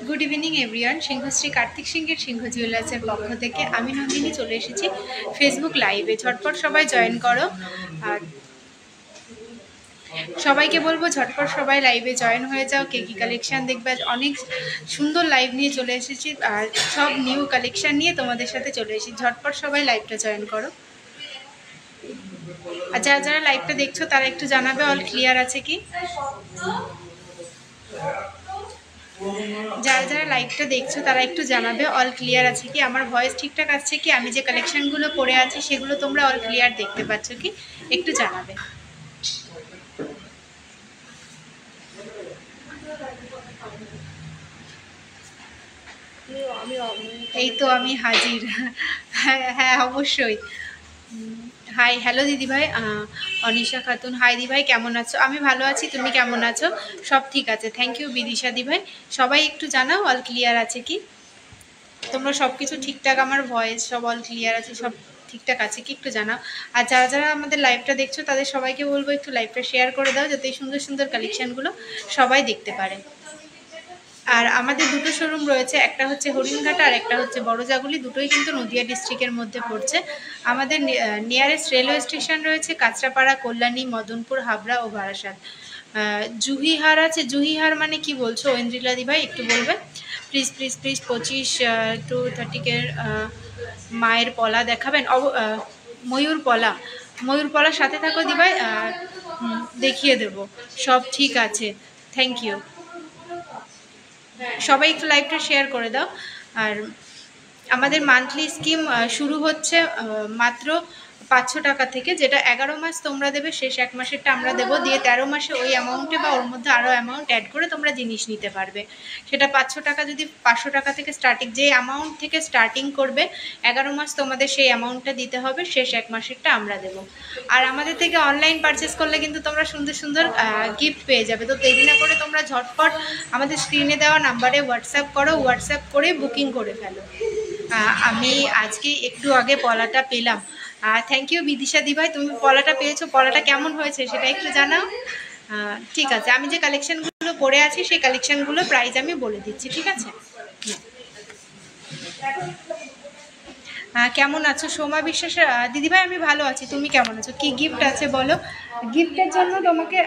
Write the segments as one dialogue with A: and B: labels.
A: Good evening everyone. Singhashri Kartik সিংহের সিংহ জুয়েলার্সের পক্ষ থেকে আমি নন্দিনী চলে এসেছি ফেসবুক লাইভে। ঝটপট সবাই জয়েন করো। আর সবাইকে বলবো ঝটপট সবাই লাইভে জয়েন হয়ে যাও। কে কি কালেকশন দেখবে, অনেক সুন্দর লাইভ নিয়ে চলে এসেছি আর সব নিউ কালেকশন নিয়ে তোমাদের সাথে চলে এসেছি। ঝটপট সবাই লাইভটা জয়েন করো। আর যারা যারা লাইভটা দেখছো তারা একটু জানাবে অল ক্লিয়ার আছে কি। যারা যারা লাইভটা দেখছো তারা একটু জানাবে অল ক্লিয়ার আছে কি, আমার ভয়েস ঠিকঠাক আসছে কি, আমি যে কালেকশনগুলো পরে আছি সেগুলো তোমরা অল ক্লিয়ার দেখতে পাচ্ছ কি, একটু জানাবে। এই তো আমি হাজির। হ্যাঁ অবশ্যই। হাই, হ্যালো দিদিভাই। অনিশা খাতুন, হাই দিদিভাই, কেমন আছো? আমি ভালো আছি, তুমি কেমন আছো? সব ঠিক আছে, থ্যাংক ইউ বিদিশা দিভাই। সবাই একটু জানাও অল ক্লিয়ার আছে কি, তোমরা সব কিছু ঠিকঠাক, আমার ভয়েস সব অল ক্লিয়ার আছে, সব ঠিকঠাক আছে কি একটু জানাও। আর যারা যারা আমাদের লাইভটা দেখছো তাদের সবাইকে বলবো একটু লাইভটা শেয়ার করে দাও, যাতে এই সুন্দর সুন্দর কালেকশানগুলো সবাই দেখতে পারে। আর আমাদের দুটো শোরুম রয়েছে, একটা হচ্ছে হরিণঘাটা আর একটা হচ্ছে বড়জাগুলি, দুটোই কিন্তু নদিয়া ডিস্ট্রিক্টের মধ্যে পড়ছে। আমাদের নিয়ারেস্ট রেলওয়ে স্টেশন রয়েছে কাঁচরাপাড়া, কল্যাণী, মদনপুর, হাবড়া ও বারাসাত। জুহিহার আছে, জুহিহার মানে কি বলছো ঐন্দ্রিলা দি ভাই, একটু বলবে প্লিজ প্লিজ প্লিজ। 25 to 30 মায়ের পলা দেখাবেন? ময়ূর পলা, ময়ূর পলার সাথে থাকো দি ভাই, দেখিয়ে দেব, সব ঠিক আছে, থ্যাংক ইউ। সবাই একটু লাইভটা শেয়ার করে দাও। আর আমাদের মান্থলি স্কিম শুরু হচ্ছে মাত্র 500 টাকা থেকে, যেটা 11 মাস তোমরা দেবে, শেষ 1 মাসেরটা আমরা দেবো, দিয়ে 13 মাসে ওই অ্যামাউন্টে বা ওর মধ্যে আরও অ্যামাউন্ট অ্যাড করে তোমরা জিনিস নিতে পারবে। সেটা 500 টাকা, যদি 500 টাকা থেকে স্টার্টিং, যে অ্যামাউন্ট থেকে স্টার্টিং করবে 11 মাস তোমাদের সেই অ্যামাউন্টটা দিতে হবে, শেষ 1 মাসেরটা আমরা দেবো। আর আমাদের থেকে অনলাইন পারচেস করলে কিন্তু তোমরা সুন্দর সুন্দর গিফট পেয়ে যাবে। তো দেরি না করে তোমরা ঝটপট আমাদের স্ক্রিনে দেওয়া নাম্বারে হোয়াটসঅ্যাপ করো, হোয়াটসঅ্যাপ করে বুকিং করে ফেলো। আমি আজকে একটু আগে পলাটা পেলাম। থ্যাংক ইউ বিদিশা দি ভাই, তুমি পলাটা পেয়েছো, পলাটা কেমন হয়েছে সেটা একটু জানাও। ঠিক আছে, আমি যে কালেকশনগুলো পরে আছি সেই কালেকশনগুলো প্রাইস আমি বলে দিচ্ছি, ঠিক আছে? কেমন আছো সোমা বিশ্বাস দিদিভাই? আমি ভালো আছি, তুমি কেমন আছো? কি গিফট আছে বলো? গিফটের জন্য তোমাকে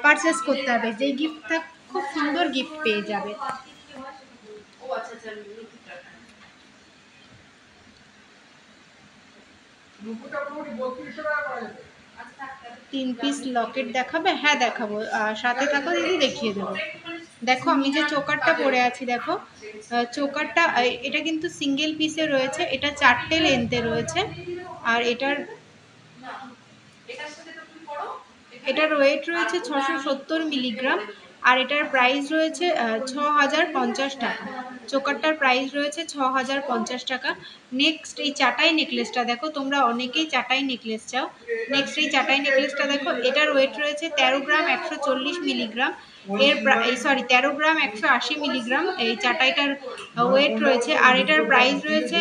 A: পারচেস করতে হবে, যে গিফটটা খুব সুন্দর গিফট পেয়ে যাবে। 3 পিস লকেট দেখাবে? হ্যাঁ দেখাবো, সাথে থাকো দিদি, দেখিয়ে দেবো। দেখো আমি যে চোকারটা পরে আছি, দেখো চোকারটা, এটা কিন্তু সিঙ্গেল পিসে রয়েছে, এটা 4টে লেন্থে রয়েছে। আর এটার ওয়েট রয়েছে 670 মিলিগ্রাম। আর এটার প্রাইস রয়েছে 6050 টাকা। চোকারটার প্রাইস রয়েছে 6050 টাকা। নেক্সট এই চাটাই নেকলেসটা দেখো, তোমরা অনেকেই চাটাই নেকলেস চাও। নেক্সট এই চাটাই নেকলেসটা দেখো, এটার ওয়েট রয়েছে 13 গ্রাম 140 মিলিগ্রাম। এর 13 গ্রাম 180 মিলিগ্রাম এই চাটাইটার ওয়েট রয়েছে। আর এটার প্রাইস রয়েছে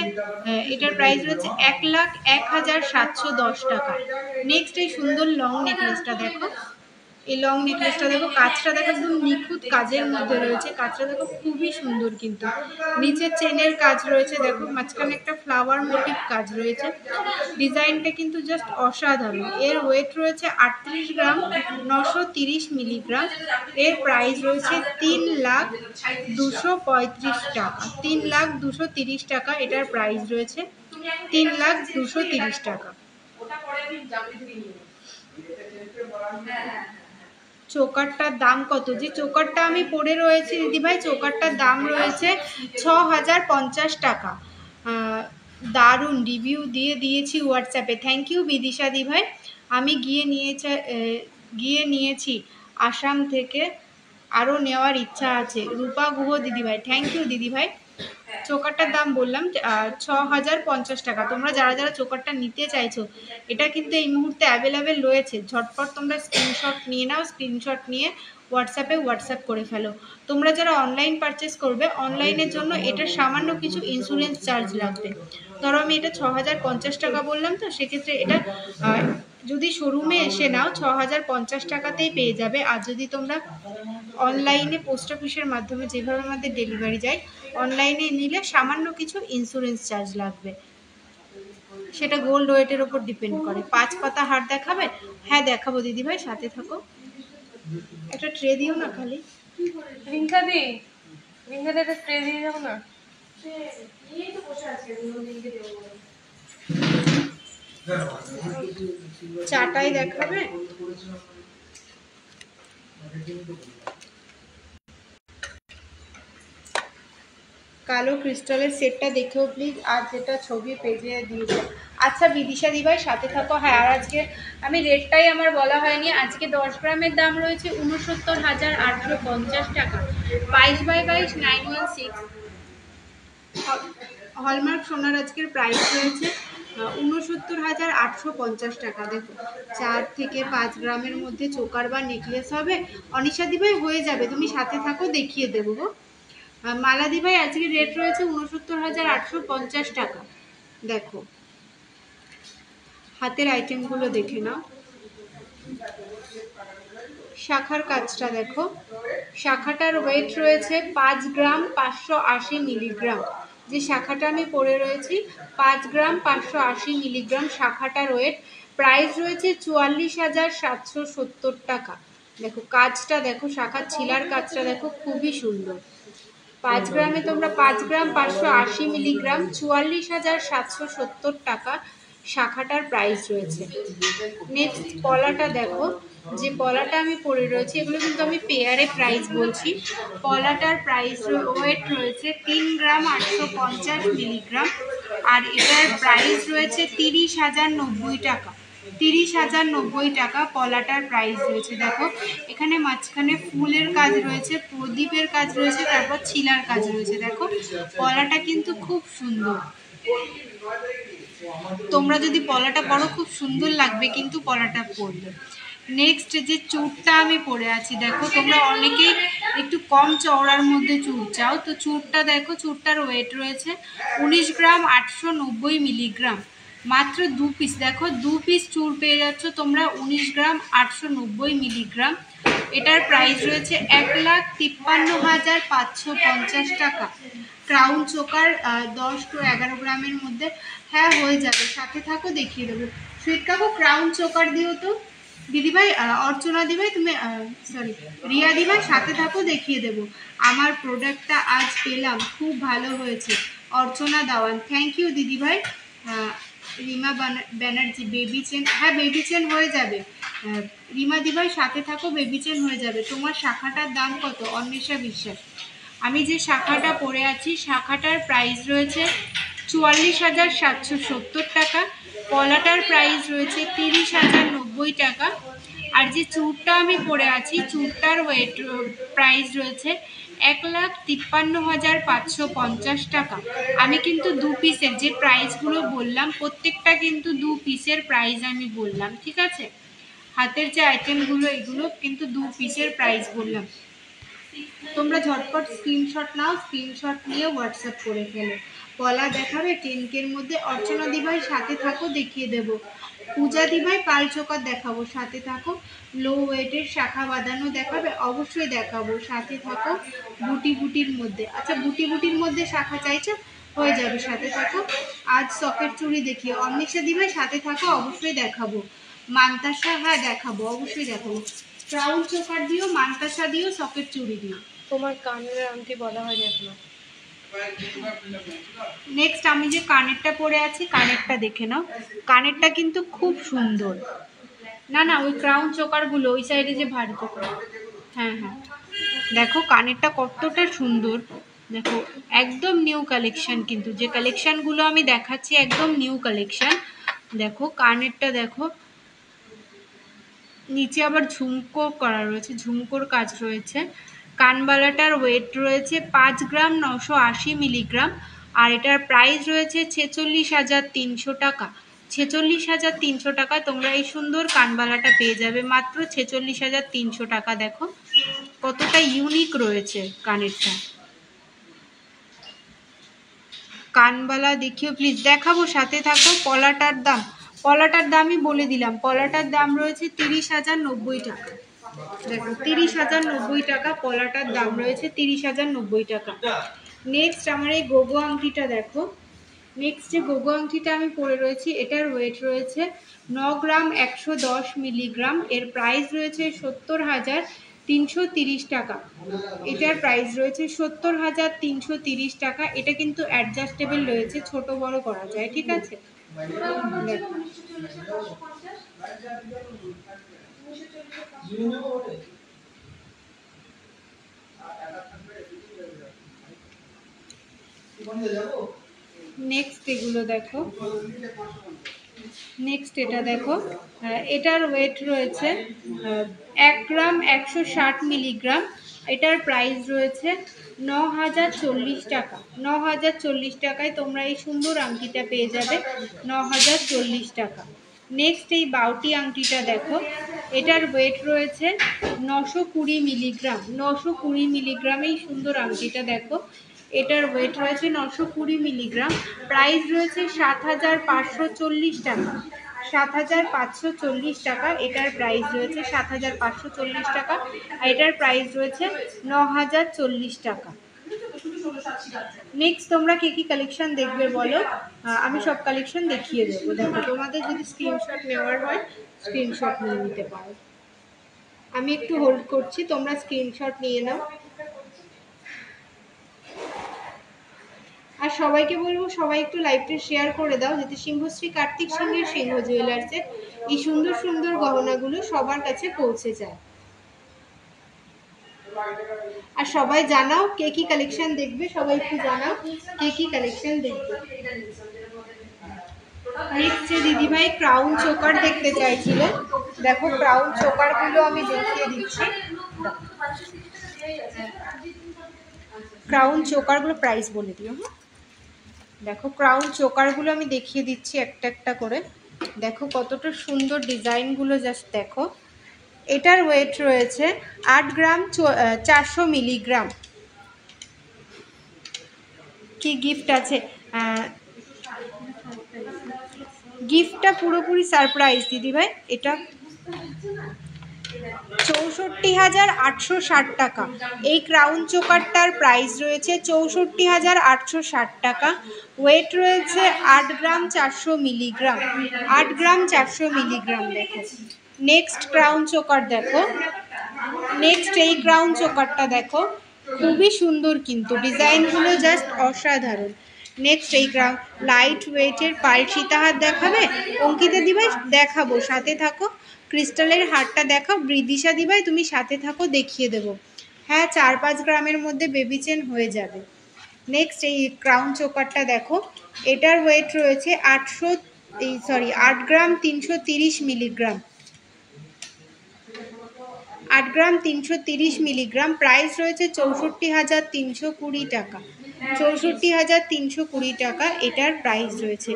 A: 1,01,710 টাকা। নেক্সট এই সুন্দর লং নেকলেসটা দেখো, এই লং নেকলেসটা দেখো, কাজটা দেখো একদম নিখুঁত কাজের মধ্যে রয়েছে, কাজটা দেখো খুবই সুন্দর, কিন্তু নিচে চেনের কাজ রয়েছে, দেখো মাঝখানে একটা ফ্লাওয়ার মোটিভ কাজ রয়েছে, ডিজাইনটা কিন্তু জাস্ট অসাধারণ। এর ওয়েট রয়েছে 38 গ্রাম 930 মিলিগ্রাম। এর প্রাইস রয়েছে 3,235 টাকা, 3,230 টাকা এটার প্রাইস রয়েছে, 3,230 টাকা। চোকারটার দাম কত? যে চোকারটা আমি পরে রয়েছি দিদিভাই, চোকারটার দাম রয়েছে 6050 টাকা। দারুণ রিভিউ দিয়েছি হোয়াটসঅ্যাপে, থ্যাংক ইউ বিদিশা দিভাই। আমি গিয়ে নিয়েছি আসাম থেকে, আরও নেওয়ার ইচ্ছা আছে। রূপা গুহ দিদিভাই, থ্যাংক ইউ দিদিভাই। চোকারটার দাম বললাম 6050 টাকা। তোমরা যারা যারা চোকারটা নিতে চাইছো, এটা কিন্তু এই মুহূর্তে অ্যাভেলেবেল রয়েছে, ঝটপট তোমরা স্ক্রিনশট নিয়ে নাও, স্ক্রিনশট নিয়ে হোয়াটসঅ্যাপ করে ফেলো। তোমরা যারা অনলাইন পারচেস করবে, অনলাইনের জন্য এটা সামান্য কিছু ইন্স্যুরেন্স চার্জ লাগবে। ধরো আমি এটা 6050 টাকা বললাম, তো সেক্ষেত্রে এটা যদি শোরুমে এসে নাও 6050 টাকাতেই পেয়ে যাবে। আর যদি তোমরা অনলাইনে পোস্ট অফিসের মাধ্যমে যেভাবে আমাদের ডেলিভারি যায়, অনলাইনে নিলে সামান্য কিছু ইন্স্যুরেন্স চার্জ লাগবে, সেটা গোল্ড ওয়েটের ওপর ডিপেন্ড করে। 5 পাতা হার দেখাবে? হ্যাঁ দেখাবো দিদিভাই, সাথে থাকো। একটা ট্রে দিও না খালি।
B: রিঙ্কা দি, রিঙ্কা দি একটা ট্রে দিয়ে যাও না।
A: চাটাই দেখাবে? কালো ক্রিস্টালের সেটটা দেখেও প্লিজ, আর যেটা ছবি পেজে দিয়েছে। আচ্ছা বিদিশা দিভাই সাথে থাকো। হ্যাঁ, আর আজকে আমি রেটটাই আমার বলা হয়নি। আজকে 10 গ্রামের দাম রয়েছে 69,850 টাকা। 22x22 916 হলমার্ক সোনার আজকের প্রাইস রয়েছে 69,850 টাকা। দেখো 4 থেকে 5 গ্রামের মধ্যে চোকার বা নেকলেস হবে। অনিশা দিভাই হয়ে যাবে, তুমি সাথে থাকো, দেখিয়ে দেবো গো। মালাদি ভাই আজকে রেট রয়েছে 69,850 টাকা। দেখো হাতের আইটেমগুলো দেখে নাও। শাখার কাজটা দেখো, শাখাটার ওয়েট রয়েছে 5 গ্রাম 580 মিলিগ্রাম। যে শাখাটা আমি পরে রয়েছি 5 গ্রাম 580 মিলিগ্রাম শাখাটার ওয়েট। প্রাইস রয়েছে 44,770 টাকা। দেখো কাজটা দেখো, শাখার ছিলার কাজটা দেখো, খুবই সুন্দর। 5 গ্রামে তোমরা 5 গ্রাম 580 মিলিগ্রাম 44,770 টাকা শাখাটার প্রাইস রয়েছে। নেক্সট পলাটা দেখো, যে পলাটা আমি পরে রয়েছি, এগুলো কিন্তু আমি পেয়ারে প্রাইস বলছি। পলাটার প্রাইস ওয়েট রয়েছে 3 গ্রাম 850 মিলিগ্রাম, আর এটার প্রাইস রয়েছে 30,090 টাকা। 30,090 টাকা পলাটার প্রাইস রয়েছে। দেখো এখানে মাঝখানে ফুলের কাজ রয়েছে, প্রদীপের কাজ রয়েছে, তারপর ছিলার কাজ রয়েছে। দেখো পলাটা কিন্তু খুব সুন্দর। তোমরা যদি পলাটা পরো খুব সুন্দর লাগবে কিন্তু পলাটা পরলে। নেক্সট যে চুড়টা আমি পরে আছি, দেখো তোমরা অনেকেই একটু কম চওড়ার মধ্যে চুড় চাও, তো চুড়টা দেখো, চুড়টার ওয়েট রয়েছে 19 গ্রাম 890 মিলিগ্রাম। মাত্র 2 পিস, দেখো 2 পিস চুড় পেয়ে যাচ্ছ তোমরা 19 গ্রাম 890 মিলিগ্রাম। এটার প্রাইস রয়েছে 1,53,550 টাকা। ক্রাউন চোকার 10 to 11 গ্রামের মধ্যে। হ্যাঁ হয়ে যাবে, সাথে থাকো, দেখিয়ে দেবো। সুইট কাকু ক্রাউন চোকার দিও তো দিদিভাই। অর্চনা দিভাই তুমি, সরি রিয়া দিভাই সাথে থাকো, দেখিয়ে দেবো। আমার প্রোডাক্টটা আজ পেলাম, খুব ভালো হয়েছে। অর্চনা দাওয়ান, থ্যাংক ইউ দিদিভাই। রিমা ব্যানার্জি বেবি চেন, হ্যাঁ বেবি চেন হয়ে যাবে। রিমা দিভাই সাথে থাকো, বেবি চেন হয়ে যাবে। তোমার শাখাটার দাম কত? অন্বেষা বিশ্বাস। আমি যে শাখাটা পরে আছি শাখাটার প্রাইস রয়েছে 44,770 টাকা। পলাটার প্রাইস রয়েছে 30,090 টাকা। আর যে চুড়টা আমি পরে আছি চুড়টার ওয়েট প্রাইস রয়েছে 1,53,550 টাকা। আমি কিন্তু 2 পিসের যে প্রাইসগুলো বললাম প্রত্যেকটা কিন্তু 2 পিসের প্রাইস আমি বললাম, ঠিক আছে? হাতের যে আইটেমগুলো এগুলো কিন্তু 2 পিসের প্রাইস বললাম। তোমরা ঝটপট স্ক্রিনশট নাও, স্ক্রিনশট নিয়ে হোয়াটসঅ্যাপ করে ফেলো। পলা দেখাবে 10K-র মধ্যে। অর্চনা দিভাই সাথে থাকো, দেখিয়ে দেবো। পূজা দিভাই পাল চোকার দেখাবো, সাথে থাকো। লো ওয়েটের শাখা বাঁধানো দেখাবে, অবশ্যই দেখাবো, সাথে থাকো। বুটি বুটির মধ্যে, আচ্ছা বুটি বুটির মধ্যে শাখা চাইছো, হয়ে যাবে, সাথে থাকো। আজ সকেট চুড়ি দেখিয়ে অন্বেষা দিভাই সাথে থাকো, অবশ্যই দেখাবো। মান্তাসা, হ্যাঁ দেখাবো, অবশ্যই দেখাবো। ক্রাউন চোকার দিও, মান্তাসা দিও, সকেট চুড়ি দিও।
B: তোমার কানের আংটি বলা হয়নি এখনো।
A: নেক্সট আমি যে কানেরটা পরে আছি কানেরটা দেখে নাও। কানেরটা কিন্তু খুব সুন্দর। না না ওই ক্রাউন চোকারগুলো ওই সাইডে যে ভারী চোকার, হ্যাঁ হ্যাঁ দেখো কানেরটা কতটা সুন্দর। দেখো একদম নিউ কালেকশন, কিন্তু যে কালেকশনগুলো আমি দেখাচ্ছি একদম নিউ কালেকশন। দেখো কানেরটা দেখো, নিচে আবার ঝুমকো করা রয়েছে, ঝুমকোর কাজ রয়েছে। কানবালাটার ওয়েট রয়েছে 5 গ্রাম 980 মিলিগ্রাম, আর এটার প্রাইস রয়েছে 46,300 টাকা। 46,300 টাকা তোমরা এই সুন্দর কানবালাটা পেয়ে যাবে মাত্র 46,300 টাকা। দেখো কতটা ইউনিক রয়েছে কানেরটা। কানবালা দেখিও প্লিজ, দেখাবো, সাথে থাকো। পলাটার দামই বলে দিলাম, পলাটার দাম রয়েছে 30,090 টাকা। দেখো 30,090 টাকা পলাটার দাম রয়েছে 30,090 টাকা। নেক্সট আমার এই গোগো আংটিটা দেখো, নেক্সট যে গোগো আংটিটা আমি পরে রয়েছি এটার ওয়েট রয়েছে 9 গ্রাম 110 মিলিগ্রাম, এর প্রাইস রয়েছে 70,330 টাকা। এটার প্রাইস রয়েছে 70,330 টাকা। এটা কিন্তু অ্যাডজাস্টেবল রয়েছে, ছোট বড় করা যায়, ঠিক আছে। দেখো নেক্সট এগুলো দেখো, নেক্সট এটা দেখো, এটার ওয়েট রয়েছে 1 গ্রাম 160 মিলিগ্রাম, এটার প্রাইস রয়েছে 9,040 টাকা। 9,040 টাকায় তোমরা এই সুন্দর আংটিটা পেয়ে যাবে, 9,040 টাকা। নেক্সট এই বাউটি আংটিটা দেখো, এটার ওয়েট রয়েছে 920 মিলিগ্রাম। 920 মিলিগ্রাম এই সুন্দর আংটিটা দেখো, এটার ওয়েট রয়েছে 920 মিলিগ্রাম, প্রাইস রয়েছে 7,540 টাকা। 7,540 টাকা এটার প্রাইস রয়েছে, 7,540 টাকা। আর এটার প্রাইস রয়েছে 9,040 টাকা। নেক্সট তোমরা কি কালেকশন দেখবে বলো, আমি সব কালেকশন দেখিয়ে দেবো। দেখো তোমাদের যদি স্ক্রিনশট নেওয়ার হয় স্ক্রিনশট নিয়ে নিতে পারো। আমি একটু হোল্ড করছি, তোমরা স্ক্রিনশট নিয়ে নাও। আর সবাইকে বলবো সবাই একটু লাইভটা শেয়ার করে দাও, যাতে সিংহশ্রী কার্তিক সিংহের সিংহ জুয়েলার্সের এই সুন্দর সুন্দর গহনাগুলো সবার কাছে পৌঁছে যায়। আর সবাই জানাও কে কি কালেকশন দেখবে, সবাই একটু জানাও কে কি কালেকশন দেখবে। নেক্সট যে দিদিভাই ক্রাউন চোকার দেখতে চাইছিল, দেখো ক্রাউন চোকার গুলো আমি দেখিয়ে দিচ্ছি। ক্রাউন চোকার গুলো প্রাইস বলে দিও। হ্যাঁ দেখো ক্রাউন চোকারগুলো আমি দেখিয়ে দিচ্ছি একটা একটা করে। দেখো কতটা সুন্দর ডিজাইনগুলো, জাস্ট দেখো। এটার ওয়েট রয়েছে 8 গ্রাম 400 মিলিগ্রাম। কি গিফট আছে, গিফটটা পুরোপুরি সারপ্রাইজ দিদিভাই। এটা 64,860 টাকা। এই ক্রাউন চোকারটার প্রাইস রয়েছে 64,860 টাকা। ওয়েট রয়েছে 8 গ্রাম 400 মিলিগ্রাম। 8 গ্রাম 400 মিলিগ্রাম। দেখো নেক্সট ক্রাউন চোকার দেখো, নেক্সট এই ক্রাউন চোকারটা দেখো, খুবই সুন্দর কিন্তু ডিজাইনগুলো জাস্ট অসাধারণ। নেক্সট এই লাইট ওয়েটের পাল সীতাহার দেখাবে অঙ্কিতা দিভাই? দেখাবো, সাথে থাকো। ক্রিস্টালের হারটা দেখাও বৃদিশা দিভাই, তুমি সাথে থাকো, দেখিয়ে দেবো। হ্যাঁ 4-5 গ্রামের মধ্যে বেবি চেন হয়ে যাবে। নেক্সট এই ক্রাউন চোকারটা দেখো, এটার ওয়েট রয়েছে 8 গ্রাম 330 মিলিগ্রাম। 8 গ্রাম 330 মিলিগ্রাম। প্রাইস রয়েছে 64,320 টাকা। 64,320 টাকা এটার প্রাইস রয়েছে।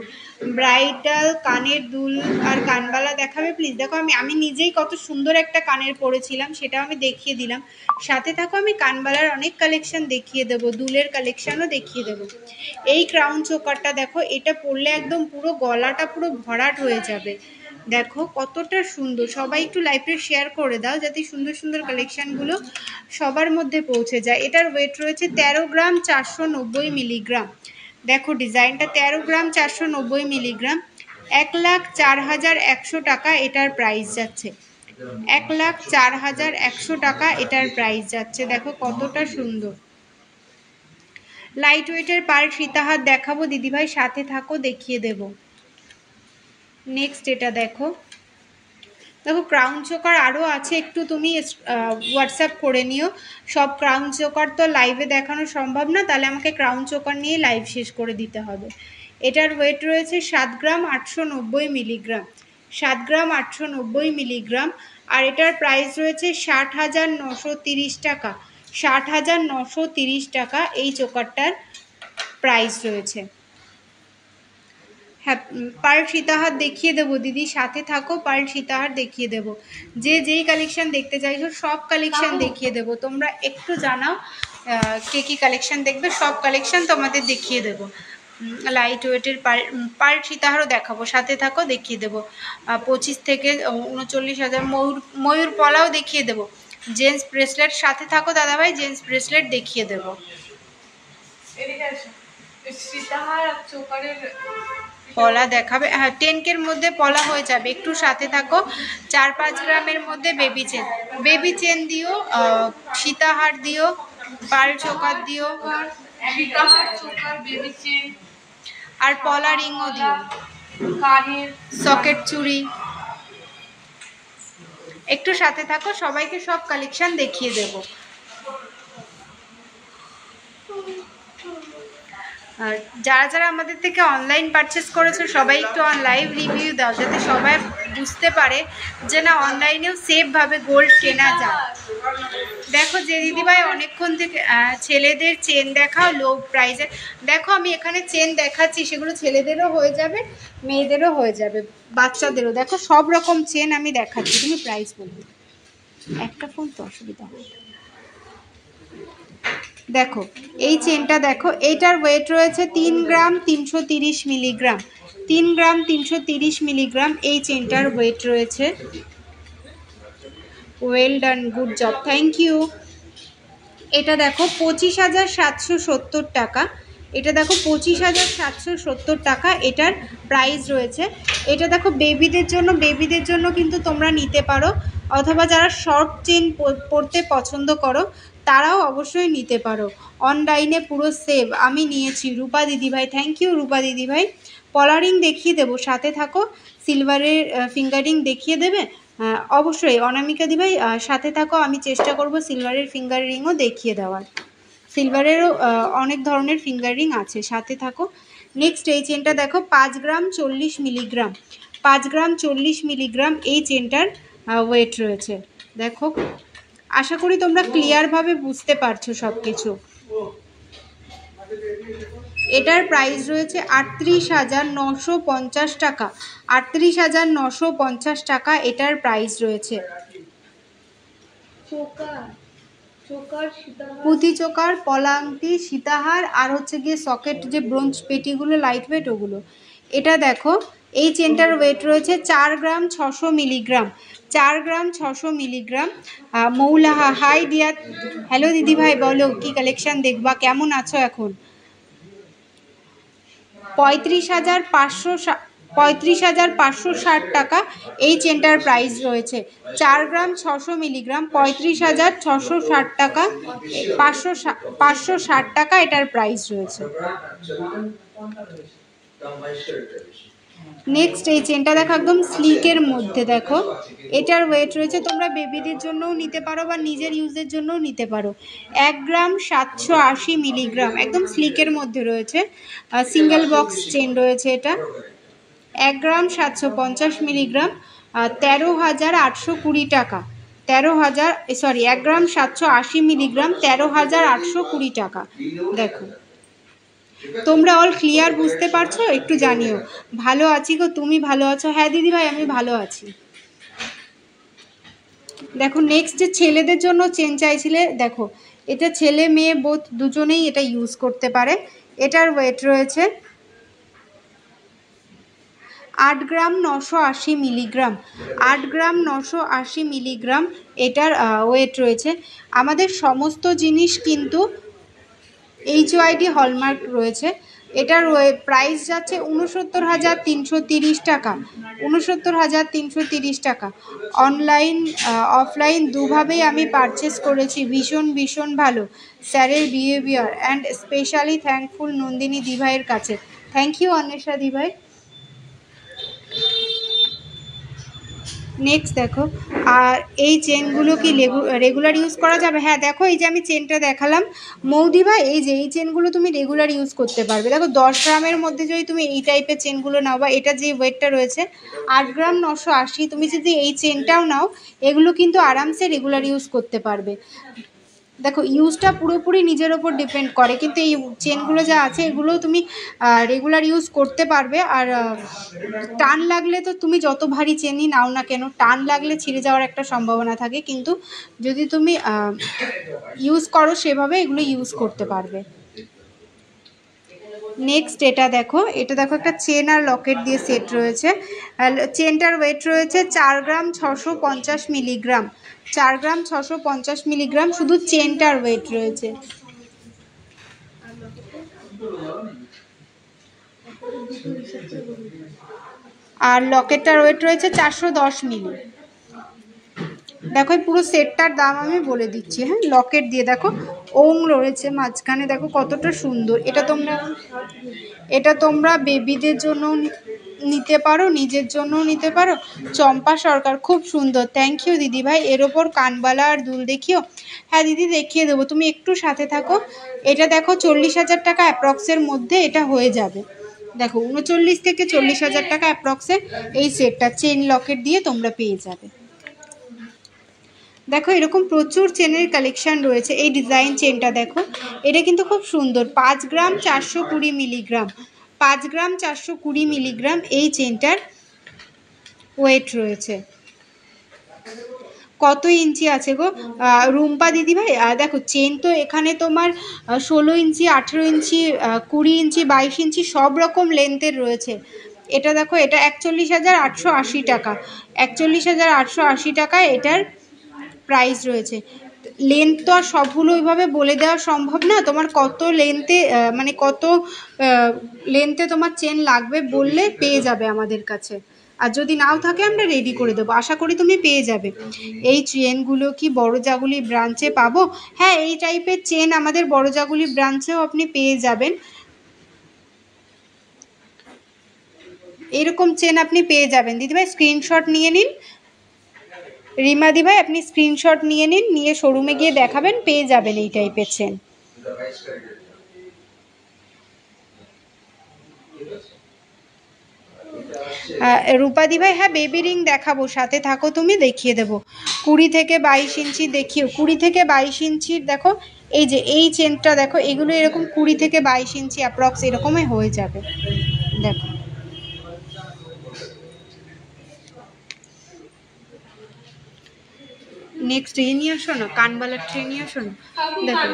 A: ব্রাইডাল কানের দুল আর কানবালা দেখাবে প্লিজ? দেখো আমি নিজেই কত সুন্দর একটা কানের পরেছিলাম, সেটাও আমি দেখিয়ে দিলাম। সাথে থাকো, আমি কানবালার অনেক কালেকশন দেখিয়ে দেবো, দুলের কালেকশনও দেখিয়ে দেবো। এই ক্রাউন চোকারটা দেখো, এটা পরলে একদম পুরো গলাটা পুরো ভরাট হয়ে যাবে। দেখো কতটা সুন্দর। সবাই একটু লাইভে শেয়ার করে দাও, যাতে সুন্দর সুন্দর কালেকশনগুলো সবার মধ্যে পৌঁছে যায়। এটার ওয়েট রয়েছে 13 গ্রাম 490 মিলিগ্রাম। দেখো ডিজাইনটা 13 গ্রাম 490 মিলিগ্রাম। 1,04,100 টাকা এটার প্রাইস যাচ্ছে। 1,04,100 টাকা এটার প্রাইস যাচ্ছে। দেখো কতটা সুন্দর। লাইট ওয়েটের পার সীতাহার দেখাবো দিদিভাই, সাথে থাকো, দেখিয়ে দেব। নেক্সট এটা দেখো, দেখো ক্রাউন চোকার আরও আছে, একটু তুমি হোয়াটসঅ্যাপ করে নিও। সব ক্রাউন চোকার তো লাইভে দেখানো সম্ভব না, তাহলে আমাকে ক্রাউন চোকার নিয়ে লাইভ শেষ করে দিতে হবে। এটার ওয়েট রয়েছে 7 গ্রাম 890 মিলিগ্রাম। 7 গ্রাম 890 মিলিগ্রাম। আর এটার প্রাইস রয়েছে 60,930 টাকা। 60,930 টাকা এই চোকারটার প্রাইস রয়েছে। হ্যাঁ পার্ল সীতাহার দেখিয়ে দেবো দিদি, সাথে থাকো, পার্ল সীতাহার দেখিয়ে দেবো। যে যেই কালেকশন দেখতে চাইছো সব কালেকশন দেখিয়ে দেবো। তোমরা একটু জানাও কে কি কালেকশন দেখবে, সব কালেকশন তোমাদের দেখিয়ে দেবো। লাইট ওয়েটের পার সীতাহারও দেখাবো, সাথে থাকো, দেখিয়ে দেবো। 25 থেকে 39,000 ময়ূর পলাও দেখিয়ে দেবো। জেন্টস ব্রেসলেট, সাথে থাকো দাদাভাই, জেন্টস ব্রেসলেট দেখিয়ে দেবো।
B: এদিকে আসো। সীতাহার আর চোকারের
A: পলা দেখাবে, হ্যাঁ 10K মধ্যে পলা হয়ে যাবে, একটু সাথে থাকো। 4-5 গ্রামের মধ্যে বেবি চেন দিও, সীতাহার দিও, পাল চোকার দিও,
B: সীতাহার চোকার বেবি চেন
A: আর পলা রিংও দিও,
B: কানের
A: সকেট চুড়ি। একটু সাথে থাকো, সবাইকে সব কালেকশন দেখিয়ে দেবো। আর যারা যারা আমাদের থেকে অনলাইন পারচেস করেছো সবাই একটু লাইভ রিভিউ দাও, যাতে সবাই বুঝতে পারে যে না অনলাইনেও সেফভাবে গোল্ড কেনা যায়। দেখো যে দিদিভাই অনেকক্ষণ থেকে ছেলেদের চেন দেখাও লো প্রাইসের। দেখো আমি এখানে চেন দেখাচ্ছি, সেগুলো ছেলেদেরও হয়ে যাবে, মেয়েদেরও হয়ে যাবে, বাচ্চাদেরও। দেখো সব রকম চেন আমি দেখাচ্ছি, তুমি প্রাইস বলবে। একটা ফোন তো অসুবিধা হয়। দেখো এই চেনটা দেখো, এইটার ওয়েট রয়েছে 3 গ্রাম 330 মিলিগ্রাম, 3 গ্রাম 330 মিলিগ্রাম এই চেনটার ওয়েট রয়েছে। Well done, good job, thank you. এটা দেখো 25,770 টাকা, এটা দেখো 25,770 টাকা এটার প্রাইস রয়েছে। এটা দেখো বেবিদের জন্য কিন্তু তোমরা নিতে পারো, অথবা যারা শর্ট চেন পরতে পছন্দ করো তারাও অবশ্যই নিতে পারো। অনলাইনে পুরো সেভ, আমি নিয়েছি। রূপা দিদিভাই, থ্যাংক ইউ রূপা দিদিভাই। পলারিং দেখিয়ে দেবো, সাথে থাকো। সিলভারের ফিঙ্গারিং দেখিয়ে দেবে অবশ্যই। অনামিকা দিভাই সাথে থাকো, আমি চেষ্টা করব সিলভারের ফিঙ্গার রিংও দেখিয়ে দেওয়ার। সিলভারেরও অনেক ধরনের ফিঙ্গার রিং আছে, সাথে থাকো। নেক্সট এই চেনটা দেখো 5 গ্রাম 40 মিলিগ্রাম, 5 গ্রাম 40 মিলিগ্রাম এই চেনটার ওয়েট রয়েছে। দেখো আশা করি তোমরা ক্লিয়ারভাবে বুঝতে পারছো সব কিছু। এটার প্রাইস রয়েছে 38,950 টাকা, 38,950 টাকা এটার প্রাইস রয়েছে। পুঁথি চোকার, পলা আংটি, সীতাহার, আর হচ্ছে গিয়ে সকেট যে ব্রোঞ্জ পেটিগুলো লাইট ওয়েট ওগুলো। এটা দেখো এই চেনটার ওয়েট রয়েছে 4 গ্রাম 600 মিলিগ্রাম, 4 গ্রাম 600 মিলিগ্রাম। মৌলাহা, হাই ডিয়ার, হ্যালো দিদিভাই, বলো কি কালেকশন দেখবা, কেমন আছো এখন? 35,560 টাকা এই চেনটার প্রাইস রয়েছে। 4 গ্রাম 600 মিলিগ্রাম, 35,660 টাকা, 560 টাকা এটার প্রাইস রয়েছে। নেক্সট এই চেনটা দেখো একদম স্লিকের মধ্যে, দেখো এটার ওয়েট রয়েছে, তোমরা বেবিদের জন্যও নিতে পারো বা নিজের ইউজের জন্যও নিতে পারো। 1 গ্রাম 780 মিলিগ্রাম, একদম স্লিকের মধ্যে রয়েছে, সিঙ্গেল বক্স চেন রয়েছে এটা। 1 গ্রাম 750 মিলিগ্রাম, 13,820 টাকা, 1 গ্রাম 780 মিলিগ্রাম, 13,820 টাকা। দেখো তোমরা অল ক্লিয়ার বুঝতে পারছো? একটু জানিও। ভালো আছি গো, তুমি ভালো আছো? হ্যাঁ দিদিভাই আমি ভালো আছি। দেখো নেক্সট যে ছেলেদের জন্য চেন চাইছিলে, দেখো এটা ছেলে মেয়ে বোথ দুজনেই এটা ইউজ করতে পারে। এটার ওয়েট রয়েছে 8 গ্রাম 980 মিলিগ্রাম, 8 গ্রাম 980 মিলিগ্রাম এটার ওয়েট রয়েছে। আমাদের সমস্ত জিনিস কিন্তু HYD হলমার্ক রয়েছে। এটার প্রাইস যাচ্ছে 69,330 টাকা, 69,330 টাকা। অনলাইন অফলাইন দুভাবেই আমি পারচেস করেছি, ভীষণ ভালো স্যারের behaviour and specially thankful Nandini দিভাইয়ের কাছে। থ্যাংক ইউ অন্বেষা দিভাই। নেক্সট দেখো, আর এই চেনগুলো কি রেগুলার ইউজ করা যাবে? হ্যাঁ দেখো এই যে আমি চেনটা দেখালাম মৌদি ভাই, এই যে এই চেনগুলো তুমি রেগুলার ইউজ করতে পারবে। দেখো 10 গ্রামের মধ্যে যদি তুমি এই টাইপের চেনগুলো নাও, বা এটা যে ওয়েটটা রয়েছে 8 গ্রাম 980, তুমি যদি এই চেনটাও নাও, এগুলো কিন্তু আরামসে রেগুলার ইউজ করতে পারবে। দেখো ইউজটা পুরোপুরি নিজের ওপর ডিপেন্ড করে, কিন্তু এই চেনগুলো যা আছে এগুলোও তুমি রেগুলার ইউজ করতে পারবে। আর টান লাগলে তো তুমি যত ভারী চেনই নাও না কেন, টান লাগলে ছিঁড়ে যাওয়ার একটা সম্ভাবনা থাকে, কিন্তু যদি তুমি ইউজ করো সেভাবে এগুলো ইউজ করতে পারবে। নেক্সট এটা দেখো একটা চেন আর লকেট দিয়ে সেট রয়েছে। চেনটার ওয়েট রয়েছে 4 গ্রাম 650 মিলিগ্রাম। 4 গ্রাম 650 মিলিগ্রাম শুধু চেনটার ওয়েট রয়েছে। আর লকেটটার ওয়েট রয়েছে 410 মিলি। দেখো এই পুরো সেটটার দাম আমি বলে দিচ্ছি। হ্যাঁ, লকেট দিয়ে দেখো ওং রয়েছে মাঝখানে, দেখো কতটা সুন্দর। এটা তোমরা বেবিদের জন্য নিতে পারো, নিজের জন্য নিতে পারো। চম্পা সরকার, খুব সুন্দর, থ্যাংক ইউ দিদিভাই। এর ওপর কানবালা আর দুল দেখিও। হ্যাঁ দিদি, দেখিয়ে দেবো, তুমি একটু সাথে থাকো। এটা দেখো 40,000 টাকা অ্যাপ্রক্সের মধ্যে এটা হয়ে যাবে। দেখো 39 থেকে 40,000 টাকা অ্যাপ্রক্সে এই সেটটা চেন লকেট দিয়ে তোমরা পেয়ে যাবে। দেখো এরকম প্রচুর চেনের কালেকশন রয়েছে। এই ডিজাইন চেনটা দেখো, এটা কিন্তু খুব সুন্দর। 5 গ্রাম 420 মিলিগ্রাম, 5 গ্রাম 420 মিলিগ্রাম এই চেনটার ওয়েট রয়েছে। কত ইঞ্চি আছে গো রুম্পা দিদিভাই? দেখো চেন তো এখানে তোমার 16 ইঞ্চি, 18 ইঞ্চি, 20 ইঞ্চি, 22 ইঞ্চি সব রকম লেন্থের রয়েছে। এটা দেখো, এটা 41,880 টাকা। 41,880 টাকায় এটার প্রাইস রয়েছে। লেন্থ তো আর সবগুলো ওইভাবে বলে দেওয়া সম্ভব না। তোমার কত লেন্থে মানে কত লেন্থে তোমার চেন লাগবে বললে পেয়ে যাবে আমাদের কাছে। আর যদি নাও থাকে আমরা রেডি করে দেবো, আশা করি তুমি পেয়ে যাবে। এই চেনগুলো কি বড় জাগুলি ব্রাঞ্চে পাবো? হ্যাঁ, এই টাইপের চেন আমাদের বড় জাগুলি ব্রাঞ্চেও আপনি পেয়ে যাবেন। এরকম চেন আপনি পেয়ে যাবেন। দিদিভাই স্ক্রিনশট নিয়ে নিন। রিমা দি ভাই, আপনি স্ক্রিনশট নিয়ে নিন, নিয়ে শোরুমে গিয়ে দেখাবেন, পেয়ে যাবেন এই টাইপের চেন। রূপাদি ভাই, হ্যাঁ বেবি রিং দেখাবো, সাথে থাকো তুমি, দেখিয়ে দেবো। 20 থেকে 22 ইঞ্চি দেখিও। 20 থেকে 22 ইঞ্চির দেখো, এই যে এই চেনটা দেখো, এগুলো এরকম 20 থেকে 22 ইঞ্চি অ্যাপ্রক্স এরকমই হয়ে যাবে। দেখো নেক্সট এই নিয়ে আসো না, কানবালার ট্রে নিয়ে আসো না। দেখো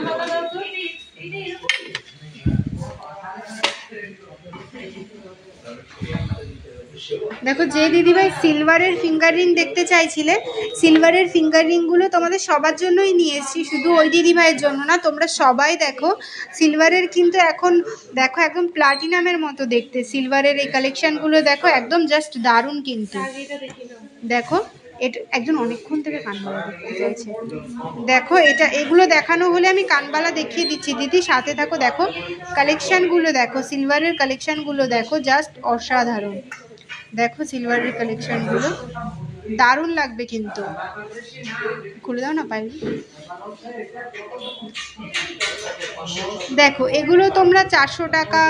A: দেখো, যে দিদিভাই সিলভারের ফিঙ্গার রিং দেখতে চাইছিলে, সিলভারের ফিঙ্গার রিংগুলো তোমাদের সবার জন্যই নিয়ে এসেছি, শুধু ওই দিদিভাইয়ের জন্য না, তোমরা সবাই দেখো। সিলভারের কিন্তু এখন দেখো একদম প্লাটিনামের মতো দেখতে সিলভারের এই কালেকশনগুলো দেখো, একদম জাস্ট দারুণ কিন্তু। দেখো এটা একজন অনেকক্ষণ থেকে কানবালা দেখতে চাইছে। দেখো এটা, এগুলো দেখানো হলে আমি কানবালা দেখিয়ে দিচ্ছি দিদি, সাথে থাকো। দেখো কালেকশনগুলো দেখো, সিলভারের কালেকশনগুলো দেখো, জাস্ট অসাধারণ। দেখো সিলভারের কালেকশনগুলো দারুণ লাগবে কিন্তু। খুলে দাও না পাইল। দেখো এগুলো তোমরা 400 টাকা,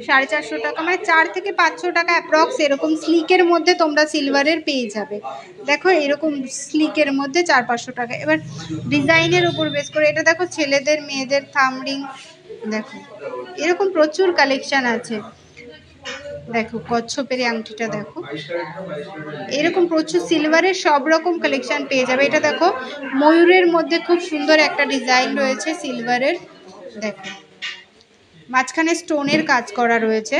A: 450 টাকা, মানে 4 থেকে 500 টাকা অ্যাপ্রক্স এরকম স্লিকের মধ্যে তোমরা সিলভারের পেয়ে যাবে। দেখো এরকম স্লিকের মধ্যে 400-500 টাকা। এবার ডিজাইনের উপর বেস করে এটা দেখো, ছেলেদের মেয়েদের থামরিং, দেখো এরকম প্রচুর কালেকশন আছে। দেখো কচ্ছপের আংটিটা দেখো, এরকম প্রচুর সিলভারের সব রকম কালেকশন পেয়ে যাবে। এটা দেখো ময়ূরের মধ্যে খুব সুন্দর একটা ডিজাইন রয়েছে সিলভারের। দেখো মাঝখানে স্টোনের কাজ করা রয়েছে।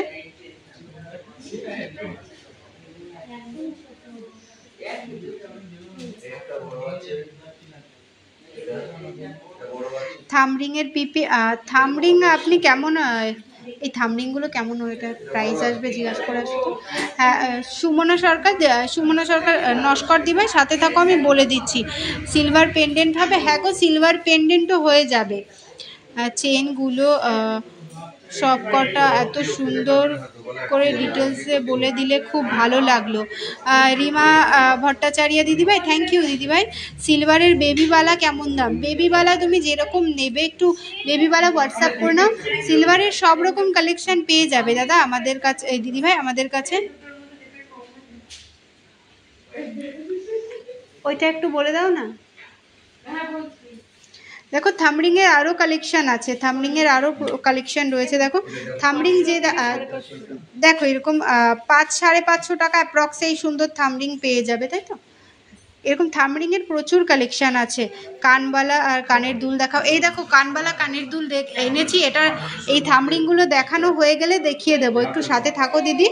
A: থামরিং এর পিপি, থামরিং আপনি কেমন, এই থামরিংগুলো কেমন ওইটা প্রাইস আসবে জিজ্ঞাসা করে আসতো। হ্যাঁ সুমনা সরকার, সুমনা সরকার নস্কর দিবে, সাথে থাকো আমি বলে দিচ্ছি। সিলভার পেন্ডেন্ট হবে, হ্যাঁ গো সিলভার পেন্ডেন্টও হয়ে যাবে। চেনগুলো সব কটা এত সুন্দর করে ডিটেলসে বলে দিলে খুব ভালো লাগলো। রিমা ভট্টাচার্য দিদিভাই, থ্যাংক ইউ দিদিভাই। সিলভারের বেবিবালা কেমন দাম? বেবিবালা তুমি যেরকম নেবে একটু বেবিবালা হোয়াটসঅ্যাপ করে নাও। সিলভারের সব রকম কালেকশন পেয়ে যাবে দাদা আমাদের কাছে, এই দিদিভাই আমাদের কাছে। ওইটা একটু বলে দাও না। দেখো থামরিং এর আরো কালেকশন আছে, থামরিং এর আরো কালেকশন রয়েছে। দেখো থামরিং যে দেখো এরকম 500-550 টাকা অ্যাপ্রক্স এই সুন্দর থামরিং পেয়ে যাবে, তাই তো? এরকম থামরিংয়ের প্রচুর কালেকশান আছে। কানবালা আর কানের দুল দেখাও। এই দেখো কানবালা কানের দুল এনেছি। এটা এই থামরিংগুলো দেখানো হয়ে গেলে দেখিয়ে দেবো, একটু সাথে থাকো দিদি।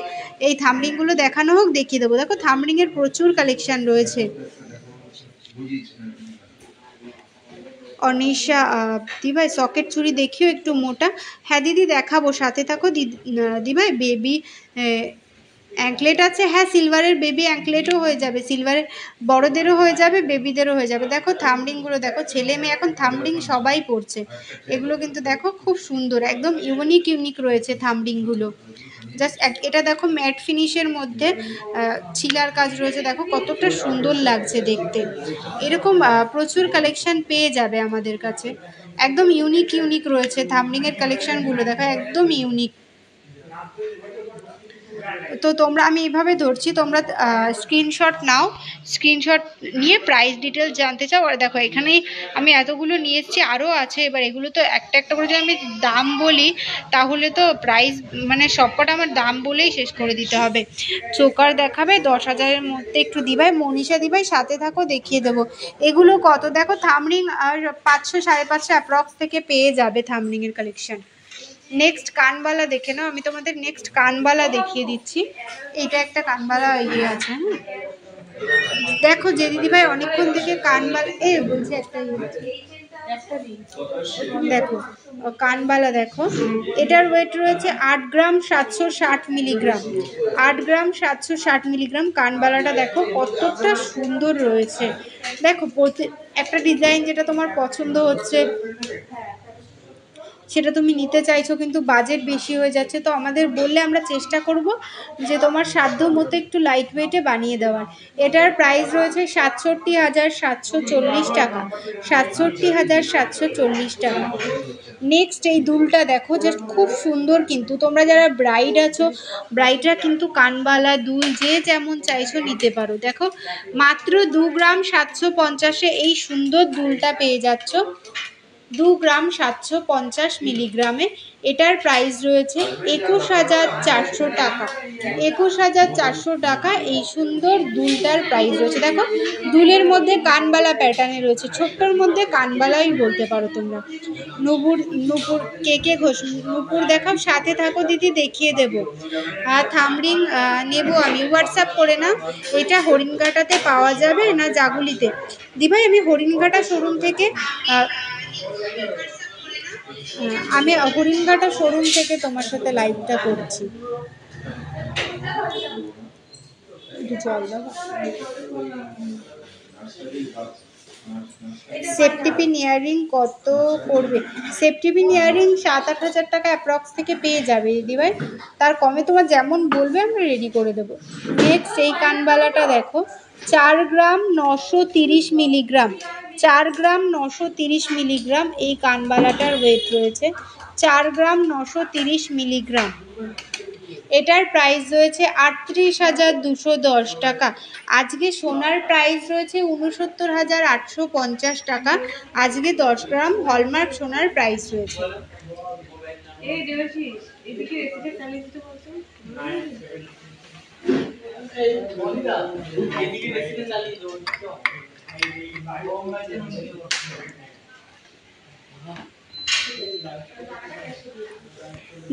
A: এই থামরিংগুলো দেখানো হোক, দেখিয়ে দেবো। দেখো থামরিংয়ের প্রচুর কালেকশান রয়েছে। অনিশা দিভাই সকেট চুড়ি দেখিও একটু মোটা। হ্যাঁ দিদি দেখাবো, সাথে থাকো দিভাই। বেবি অ্যাঙ্কলেট আছে, হ্যাঁ সিলভারের বেবি অ্যাঙ্কলেটও হয়ে যাবে, সিলভারের বড়দেরও হয়ে যাবে, বেবিদেরও হয়ে যাবে। দেখো থামরিংগুলো দেখো, ছেলে মেয়ে এখন থামরিং সবাই পরছে। এগুলো কিন্তু দেখো খুব সুন্দর, একদম ইউনিক ইউনিক রয়েছে থামরিংগুলো। জাস্ট এটা দেখো ম্যাট ফিনিশের মধ্যে ছিলার কাজ রয়েছে, দেখো কতটা সুন্দর লাগছে দেখতে। এরকম প্রচুর কালেকশন পেয়ে যাবে আমাদের কাছে, একদম ইউনিক ইউনিক রয়েছে থামরিংয়ের কালেকশনগুলো, দেখো একদম ইউনিক। তো তোমরা, আমি এইভাবে ধরছি, তোমরা স্ক্রিনশট নাও, স্ক্রিনশট নিয়ে প্রাইস ডিটেলস জানতে চাও। আর দেখো এখানেই আমি এতগুলো নিয়ে এসেছি, আরও আছে। এবার এগুলো তো একটা একটা করে যদি আমি দাম বলি তাহলে তো প্রাইস মানে সবকটা আমার দাম বলেই শেষ করে দিতে হবে। চোকার দেখাবে 10,000-এর মধ্যে একটু দিভাই, মনীষা দিভাই সাথে থাকো, দেখিয়ে দেবো। এগুলো কত দেখো, থামরিং আর 500 550 অ্যাপ্রক্স থেকে পেয়ে যাবে থামরিংয়ের কালেকশন। নেক্সট কানবালা দেখে নাও, আমি তোমাদের নেক্সট কানবালা দেখিয়ে দিচ্ছি। এটা একটা কানবালা ইয়ে আছে, দেখো যে দিদিভাই অনেকক্ষণ থেকে কানবালা বলছে একটা দেখো কানবালা দেখো। এটার ওয়েট রয়েছে 8 গ্রাম 760 মিলিগ্রাম, 8 গ্রাম 760 মিলিগ্রাম। কানবালাটা দেখো কতটা সুন্দর রয়েছে। দেখো একটা ডিজাইন যেটা তোমার পছন্দ হচ্ছে সেটা তুমি নিতে চাইছো, কিন্তু বাজেট বেশি হয়ে যাচ্ছে, তো আমাদের বললে আমরা চেষ্টা করব যে তোমার সাধ্য মতো একটু লাইট ওয়েটে বানিয়ে দেওয়ার। এটার প্রাইস রয়েছে 67,740 টাকা, 67,740 টাকা। নেক্সট এই দুলটা দেখো, জাস্ট খুব সুন্দর, কিন্তু তোমরা যারা ব্রাইড আছো, ব্রাইডরা কিন্তু কানবালা দুল যে যেমন চাইছো নিতে পারো। দেখো মাত্র 2 গ্রাম 750-এ এই সুন্দর দুলটা পেয়ে যাচ্ছ, 2 গ্রাম 750 মিলিগ্রামে। এটার প্রাইস রয়েছে 21,400 টাকা, 21,400 টাকা এই সুন্দর দুলটার প্রাইস রয়েছে। দেখো দুলের মধ্যে কানবালা প্যাটার্নে রয়েছে, ছোট্টর মধ্যে কানবালাই বলতে পারো তোমরা। নুপুর কে ঘোষ, নুপুর দেখাও, সাথে থাকো দিদি, দেখিয়ে দেবো। থামরিং নেব আমি, হোয়াটসঅ্যাপ করে নাও। এটা হরিণঘাটাতে পাওয়া যাবে না জাগুলিতে? দিভাই আমি হরিণঘাটা শোরুম থেকে আমি হরিণঘাটা শোরুম থেকে তোমার সাথে লাইভটা করছি। সেফটি পিন ইয়াররিং কত পড়বে? সেফটি পিন ইয়াররিং 7-8 হাজার টাকা অ্যাপ্রক্স থেকে পেয়ে যাবে দিদিভাই, তার কমে তোমার যেমন বলবে আমরা রেডি করে দেবো। নেক্সট এই কানবালাটা দেখো, 4 গ্রাম 930 মিলিগ্রাম, 4 গ্রাম 930 মিলিগ্রাম এই কানবালাটার ওয়েট রয়েছে, 4 গ্রাম 930 মিলিগ্রাম। এটার প্রাইস রয়েছে 38,210 টাকা। আজকে সোনার প্রাইস রয়েছে 69,850 টাকা। আজকে 10 গ্রাম হলমার্ক সোনার প্রাইস রয়েছে।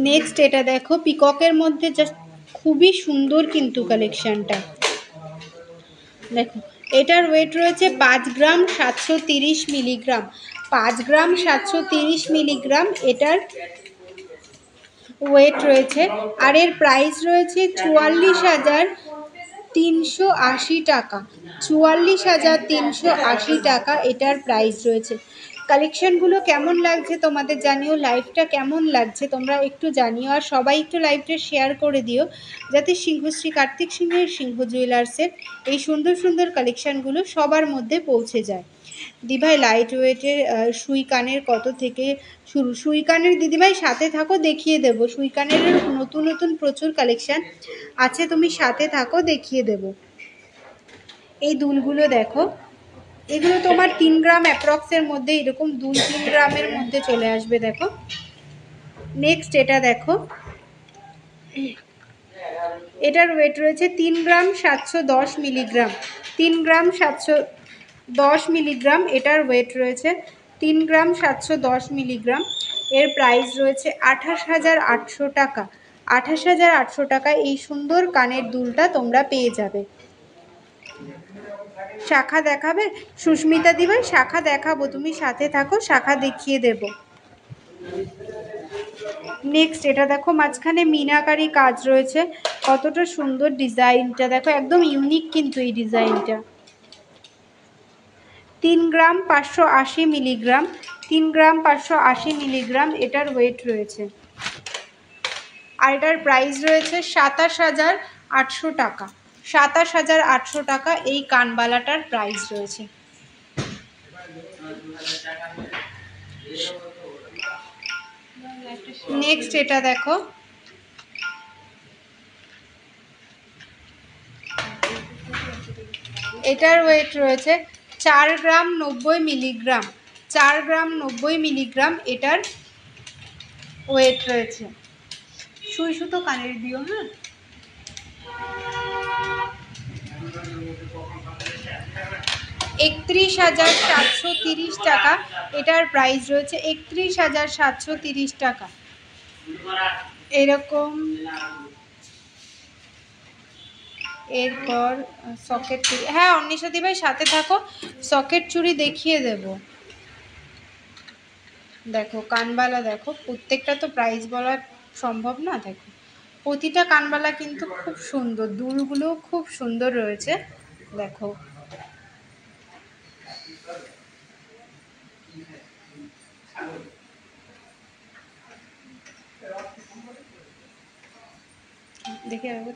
A: নেক্সট এটা দেখো পিককের মধ্যে, জাস্ট খুবই সুন্দর কিন্তু কালেকশনটা। দেখো এটার ওয়েট রয়েছে 5 গ্রাম 730 মিলিগ্রাম, 5 গ্রাম 730 মিলিগ্রাম এটার ওয়েট রয়েছে। আর এর প্রাইস রয়েছে 44,380 টাকা, 44,380 টাকা এটার প্রাইস রয়েছে। কালেকশনগুলো কেমন লাগছে তোমাদের জানিও, লাইভটা কেমন লাগছে তোমরা একটু জানিও, আর সবাই একটু লাইভটা শেয়ার করে দিও যাতে সিংহশ্রী কার্তিক সিংহের সিংহ জুয়েলার্সের এই সুন্দর সুন্দর কালেকশনগুলো সবার মধ্যে পৌঁছে যায়। দিভাই লাইট ওয়েটের সুই কানের কত থেকে শুরু? সুই কানের দিদিভাই সাথে থাকো, দেখিয়ে দেবো। সুই কানের নতুন নতুন প্রচুর কালেকশন আছে, তুমি সাথে থাকো, দেখিয়ে দেবো। এই দুলগুলো দেখো, এগুলো তোমার 3 গ্রাম অ্যাপ্রক্সের মধ্যে, এরকম 2-3 গ্রামের মধ্যে চলে আসবে। দেখো নেক্সট এটা দেখো, এটার ওয়েট রয়েছে 3 গ্রাম 710 মিলিগ্রাম, 3 গ্রাম 710 মিলিগ্রাম এটার ওয়েট রয়েছে। 3 গ্রাম 710 মিলিগ্রাম, এর প্রাইস রয়েছে 28,800 টাকা। 28,800 টাকায় এই সুন্দর কানের দুলটা তোমরা পেয়ে যাবে। শাখা দেখাবে সুস্মিতা দিভাই? শাখা দেখাবো, তুমি সাথে থাকো, শাখা দেখিয়ে দেব। নেক্সট এটা দেখো, মাঝখানে মিনাকারি কাজ রয়েছে, কতটা সুন্দর ডিজাইনটা দেখো, একদম ইউনিক কিন্তু এই ডিজাইনটা। 3 গ্রাম 580 মিলিগ্রাম, 3 গ্রাম 580 মিলিগ্রাম এটার ওয়েট রয়েছে। আর এটার প্রাইস রয়েছে 27,800 টাকা। 27,800 টাকা এই কানবালাটার প্রাইস রয়েছে। নেক্সট এটা দেখো, এটার ওয়েট রয়েছে 4 গ্রাম 90 মিলিগ্রাম। 4 গ্রাম 90 মিলিগ্রাম এটার ওয়েট রয়েছে। সুই সুতো কানের দিও, হ্যাঁ। 31,730 টাকা এটার প্রাইস রয়েছে। 31,730 টাকা। এরকম এরপর সকেট চুড়ি, হ্যাঁ অন্বেষা দিভাই সাথে থাকো, সকেট চুড়ি দেখিয়ে দেব। দেখো কানবালা দেখো, প্রত্যেকটা তো প্রাইস বলা সম্ভব না। দেখো প্রতিটা কানবালা কিন্তু খুব সুন্দর, দুলগুলোও খুব সুন্দর রয়েছে। দেখো দেখে রাখবো।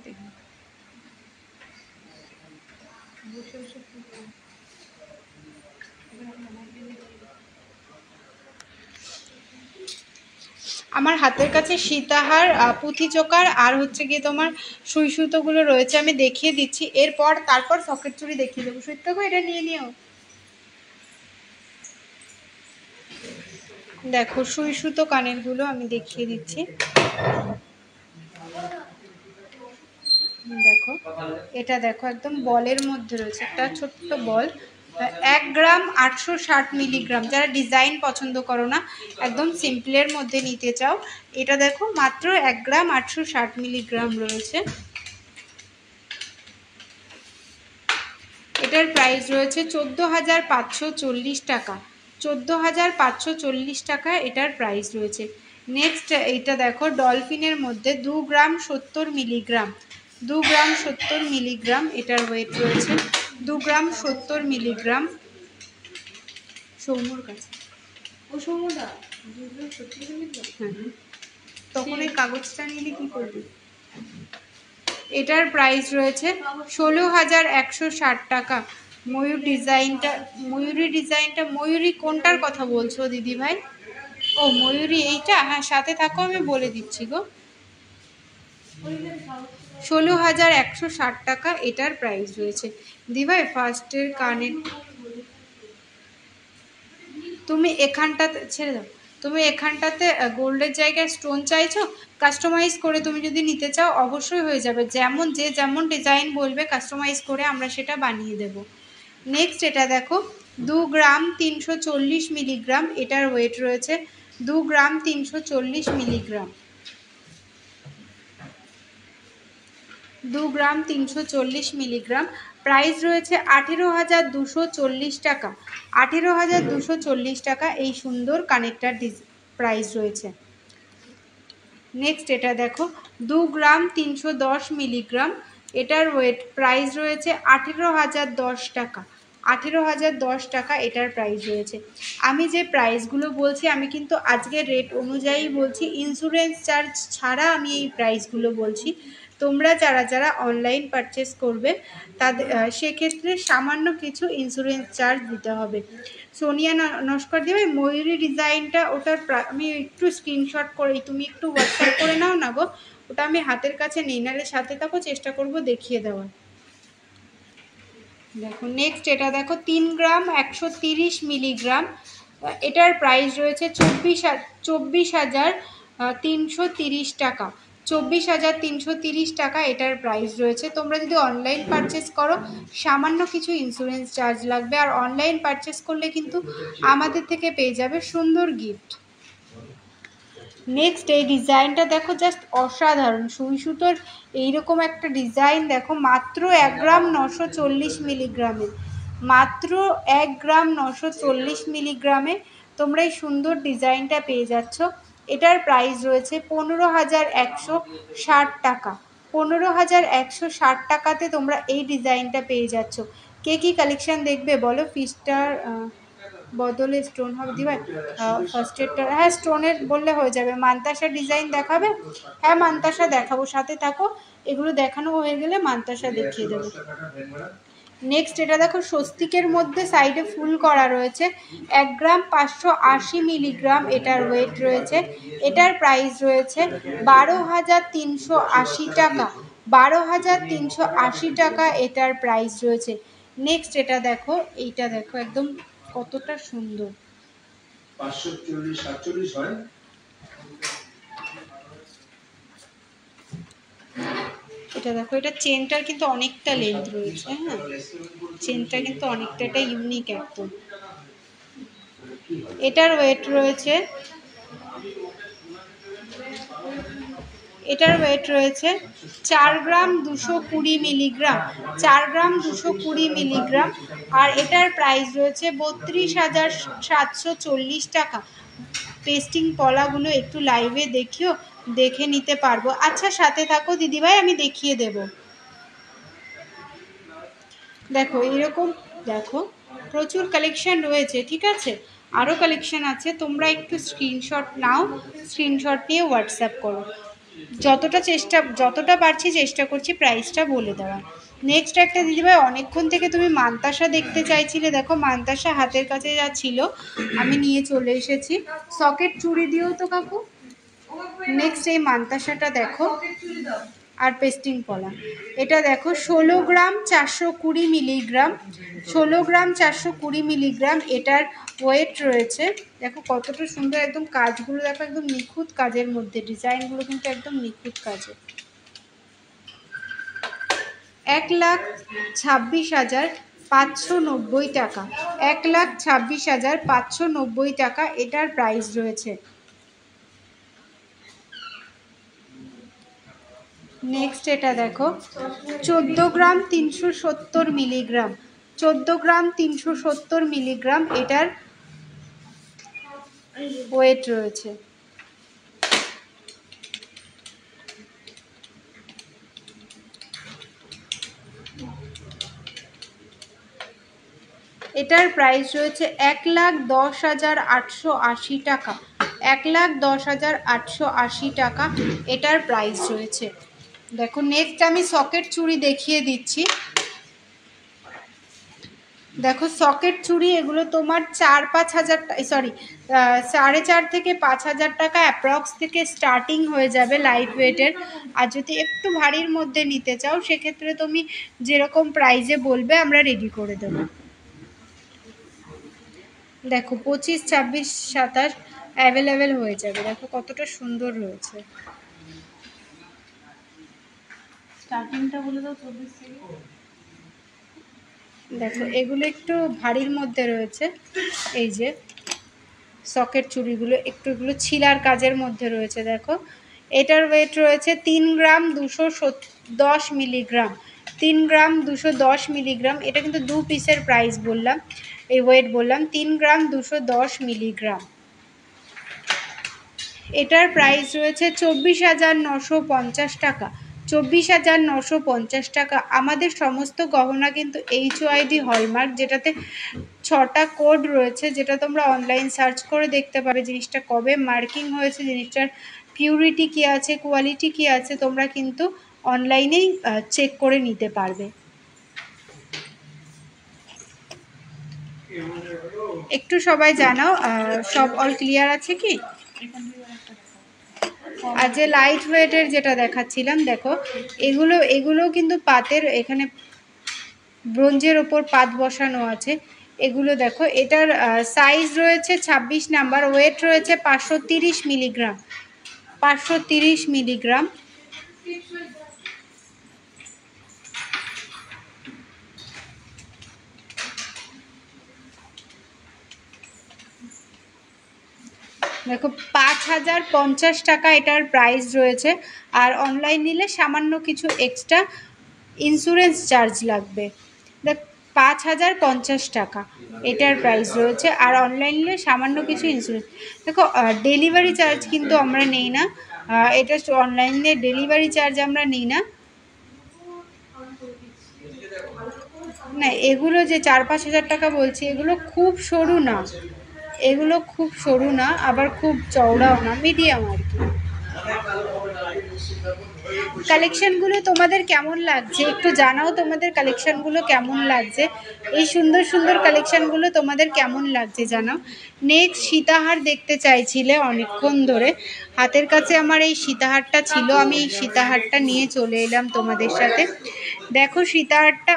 A: আমার হাতের কাছে সীতাহার, পুঁথি চোকার আর হচ্ছে গিয়ে তোমার সুই সুতোগুলো রয়েছে, আমি দেখিয়ে দিচ্ছি। এরপর তারপর সকেট চুড়ি দেখিয়ে দেবো। সুই সুতো এটা নিয়ে নিও। দেখো সুই সুতো কানের গুলো আমি দেখিয়ে দিচ্ছি। দেখো এটা দেখো, একদম বলের মধ্যে রয়েছে, একটা ছোট্ট বল। 1 গ্রাম 860 মিলিগ্রাম। যারা ডিজাইন পছন্দ করো না, একদম সিম্পলের মধ্যে নিতে চাও, এটা দেখো মাত্র 1 গ্রাম 860 মিলিগ্রাম রয়েছে। এটার প্রাইস রয়েছে 14,540 টাকা। 14,540 টাকা এটার প্রাইস রয়েছে। নেক্সট এটা দেখো, ডলফিনের মধ্যে 2 গ্রাম 70 মিলিগ্রাম। 2 গ্রাম 70 মিলিগ্রাম এটার ওয়েট রয়েছে। 2 গ্রাম 70 মিলিগ্রাম। সৌম্যর কাছে, ও সৌম্যদা 2 গ্রাম 70 মিলিগ্রাম। হ্যাঁ, তখন এই কাগজটা নিলে কি করবি? এটার প্রাইস রয়েছে 16,160 টাকা। ময়ূর ডিজাইনটা, ময়ূরী ডিজাইনটা, ময়ূরী কোনটার কথা বলছো দিদি ভাই? ও ময়ূরী এইটা, হ্যাঁ সাথে থাকো আমি বলে দিচ্ছি গো। 16,160 টাকা এটার প্রাইস রয়েছে। দিদি ভাই ফার্স্টের কানের, তুমি এখানটাতে ছেড়ে দাও, তুমি এখানটাতে গোল্ডের জায়গায় স্টোন চাইছো, কাস্টমাইজ করে তুমি যদি নিতে চাও অবশ্যই হয়ে যাবে। যেমন যে যেমন ডিজাইন বলবে কাস্টমাইজ করে আমরা সেটা বানিয়ে দেব। নেক্সট এটা দেখো, 2 গ্রাম 340 মিলিগ্রাম এটার ওয়েট রয়েছে। 2 গ্রাম 340 মিলিগ্রাম। 2 গ্রাম 340 মিলিগ্রাম। প্রাইস রয়েছে 18,240 টাকা। 18,240 টাকা এই সুন্দর কানেরটার প্রাইস রয়েছে। নেক্সট এটা দেখো, 2 গ্রাম 310 মিলিগ্রাম এটার ওয়েট, প্রাইস রয়েছে 18,010 টাকা। 18,010 টাকা এটার প্রাইস রয়েছে। আমি যে প্রাইসগুলো বলছি আমি কিন্তু আজকের রেট অনুযায়ী বলছি, ইন্স্যুরেন্স চার্জ ছাড়া আমি এই প্রাইসগুলো বলছি। তোমরা যারা যারা অনলাইন পারচেস করবে তাদের সেক্ষেত্রে সামান্য কিছু ইন্স্যুরেন্স চার্জ দিতে হবে। সোনিয়া নস্কর দেবে ময়ূরী ডিজাইনটা, ওটার আমি একটু স্ক্রিনশট করে, তুমি একটু হোয়াটসঅ্যাপ করে নাও না গো, ওটা আমি হাতের কাছে নেই, নাহলে সাথে থাকো, চেষ্টা করব দেখিয়ে দেওয়ার। দেখো নেক্সট এটা দেখো, 3 গ্রাম 130 মিলিগ্রাম এটার প্রাইস রয়েছে 24,330 টাকা। 24,330 টাকা এটার প্রাইস রয়েছে। তোমরা যদি অনলাইন পারচেস করো সামান্য কিছু ইন্স্যুরেন্স চার্জ লাগবে, আর অনলাইন পারচেস করলে কিন্তু আমাদের থেকে পেয়ে যাবে সুন্দর গিফট। নেক্সট এই ডিজাইনটা দেখো, জাস্ট অসাধারণ। সুই সুতোর এইরকম একটা ডিজাইন দেখো, মাত্র 1 গ্রাম 940 মিলিগ্রামে, মাত্র 1 গ্রাম 940 মিলিগ্রামে তোমরা এই সুন্দর ডিজাইনটা পেয়ে যাচ্ছ। এটার প্রাইস রয়েছে 15,160 টাকা। 15,160 টাকাতে তোমরা এই ডিজাইনটা পেয়ে যাচ্ছ। কে কী কালেকশান দেখবে বলো? ফিস্টার বদলে স্টোন হবে দিভাই, ফার্স্ট এডটা, হ্যাঁ স্টোনের বললে হয়ে যাবে। মান্তাসা ডিজাইন দেখাবে? হ্যাঁ মান্তাসা দেখাবো, সাথে থাকো। এগুলো দেখানো হয়ে গেলে মান্তাসা দেখিয়ে দেবো। নেক্সট এটা দেখো, স্বস্তিকের মধ্যে সাইডে ফুল করা রয়েছে। 1 গ্রাম 580 মিলিগ্রাম এটার ওয়েট রয়েছে। এটার প্রাইস রয়েছে 12,380 টাকা। 12,380 টাকা এটার প্রাইস রয়েছে। নেক্সট এটা দেখো, এইটা দেখো একদম কতটা সুন্দর।
C: 540-47 হয়।
A: এটা দেখো, এটা চেনটার কিন্তু অনেকটা লেন্থ রয়েছে। হ্যাঁ, চেনটা কিন্তু অনেকটা, এটা ইউনিক একদম। এটার ওয়েট রয়েছে, এটার ওয়েট রয়েছে 4 গ্রাম 220 মিলিগ্রাম, 4 গ্রাম 220 মিলিগ্রাম। আর এটার প্রাইস রয়েছে 32,740 টাকা। পেস্টিং পলাগুলো একটু লাইভে দেখিও, দেখে নিতে পারবো। আচ্ছা সাথে থাকো দিদিভাই, আমি দেখিয়ে দেব। দেখো এরকম, দেখো প্রচুর কালেকশন রয়েছে, ঠিক আছে? আরও কালেকশন আছে, তোমরা একটু স্ক্রিনশট নাও, স্ক্রিনশট নিয়ে হোয়াটসঅ্যাপ করো। যতটা পারছি চেষ্টা করছি প্রাইসটা বলে দেওয়ার। নেক্সট একটা দিদিভাই, অনেকক্ষণ থেকে তুমি মান্তাসা দেখতে চাইছিলে, দেখো মান্তাসা হাতের কাছে যা ছিল আমি নিয়ে চলে এসেছি। সকেট চুড়ি দিও তো কাকু। নেক্সট এই মান্তাসাটা দেখো, আর পেস্টিং পলা। এটা দেখো 16 গ্রাম 420 মিলিগ্রাম, 16 গ্রাম 420 মিলিগ্রাম এটার ওয়েট রয়েছে। দেখো কতটা সুন্দর, একদম কাজগুলো দেখো, একদম নিখুঁত কাজের মধ্যে, ডিজাইনগুলো কিন্তু একদম নিখুঁত কাজের। 1,26,590 টাকা, 1,26,590 টাকা এটার প্রাইস রয়েছে। নেক্সট এটা দেখো, 14 গ্রাম 370 মিলিগ্রাম, 14 গ্রাম 370 মিলিগ্রাম এটার ওয়েট রয়েছে। এটার প্রাইস রয়েছে 1,10,880 টাকা, 1,10,880 টাকা এটার প্রাইস রয়েছে। দেখো নেক্সট আমি সকেট চুড়ি দেখিয়ে দিচ্ছি। দেখো সকেট চুড়ি, এগুলো তোমার 4-5 হাজার, সরি 4.5 থেকে 5 হাজার টাকা অ্যাপ্রক্স থেকে স্টার্টিং হয়ে যাবে লাইট ওয়েটের। আর যদি একটু ভারীর মধ্যে নিতে চাও সেক্ষেত্রে তুমি যেরকম প্রাইজে বলবে আমরা রেডি করে দেবো। দেখো 25, 26, 27 অ্যাভেলেবেল হয়ে যাবে। দেখো কতটা সুন্দর রয়েছে।
B: স্টার্টিংটা বলে দাও 24 থেকে।
A: দেখো এগুলো একটু ভারীর মধ্যে রয়েছে, এই যে সকেট চুড়িগুলো একটু, এগুলো ছিলার কাজের মধ্যে রয়েছে। দেখো এটার ওয়েট রয়েছে 3 গ্রাম 210 মিলিগ্রাম, 3 গ্রাম 210 মিলিগ্রাম। এটা কিন্তু 2 পিসের প্রাইস বললাম, এই ওয়েট বললাম, 3 গ্রাম 210 মিলিগ্রাম। এটার প্রাইস রয়েছে 24,950 টাকা, 24,950 টাকা। আমাদের সমস্ত গহনা কিন্তু HOID হলমার্ক, যেটাতে 6টা কোড রয়েছে, যেটা তোমরা অনলাইন সার্চ করে দেখতে পাবে জিনিসটা কবে মার্কিং হয়েছে, জিনিসটার পিউরিটি কী আছে, কোয়ালিটি কী আছে, তোমরা কিন্তু অনলাইনেই চেক করে নিতে পারবে। একটু সবাই জানাও সব অল ক্লিয়ার আছে কি? আর যে লাইট ওয়েটের যেটা দেখাচ্ছিলাম, দেখো এগুলো কিন্তু পাতের, এখানে ব্রোঞ্জের ওপর পাত বসানো আছে। এগুলো দেখো, এটার সাইজ রয়েছে 26 নাম্বার, ওয়েট রয়েছে 530 মিলিগ্রাম, 530 মিলিগ্রাম। দেখো 5,050 টাকা এটার প্রাইস রয়েছে। আর অনলাইন নিলে সামান্য কিছু এক্সট্রা ইন্স্যুরেন্স চার্জ লাগবে। দেখ, 5,050 টাকা এটার প্রাইস রয়েছে। আর অনলাইন নিলে সামান্য কিছু ইন্স্যুরেন্স। দেখো, ডেলিভারি চার্জ কিন্তু আমরা নেই না। এটা অনলাইনে ডেলিভারি চার্জ আমরা নিই না। না, এগুলো যে 4-5 হাজার টাকা বলছি, এগুলো খুব সরু না, এগুলো খুব সরু না, আবার খুব চওড়াও না, মিডিয়াম আর কি। কালেকশনগুলো তোমাদের কেমন লাগছে একটু জানাও, তোমাদের কালেকশনগুলো কেমন লাগছে, এই সুন্দর সুন্দর কালেকশনগুলো তোমাদের কেমন লাগছে জানাও। নেক্সট সীতাহার দেখতে চাইছিলে অনেকক্ষণ ধরে, হাতের কাছে আমার এই সীতাহারটা ছিল, আমি এই সীতাহারটা নিয়ে চলে এলাম তোমাদের সাথে। দেখো, সীতাহারটা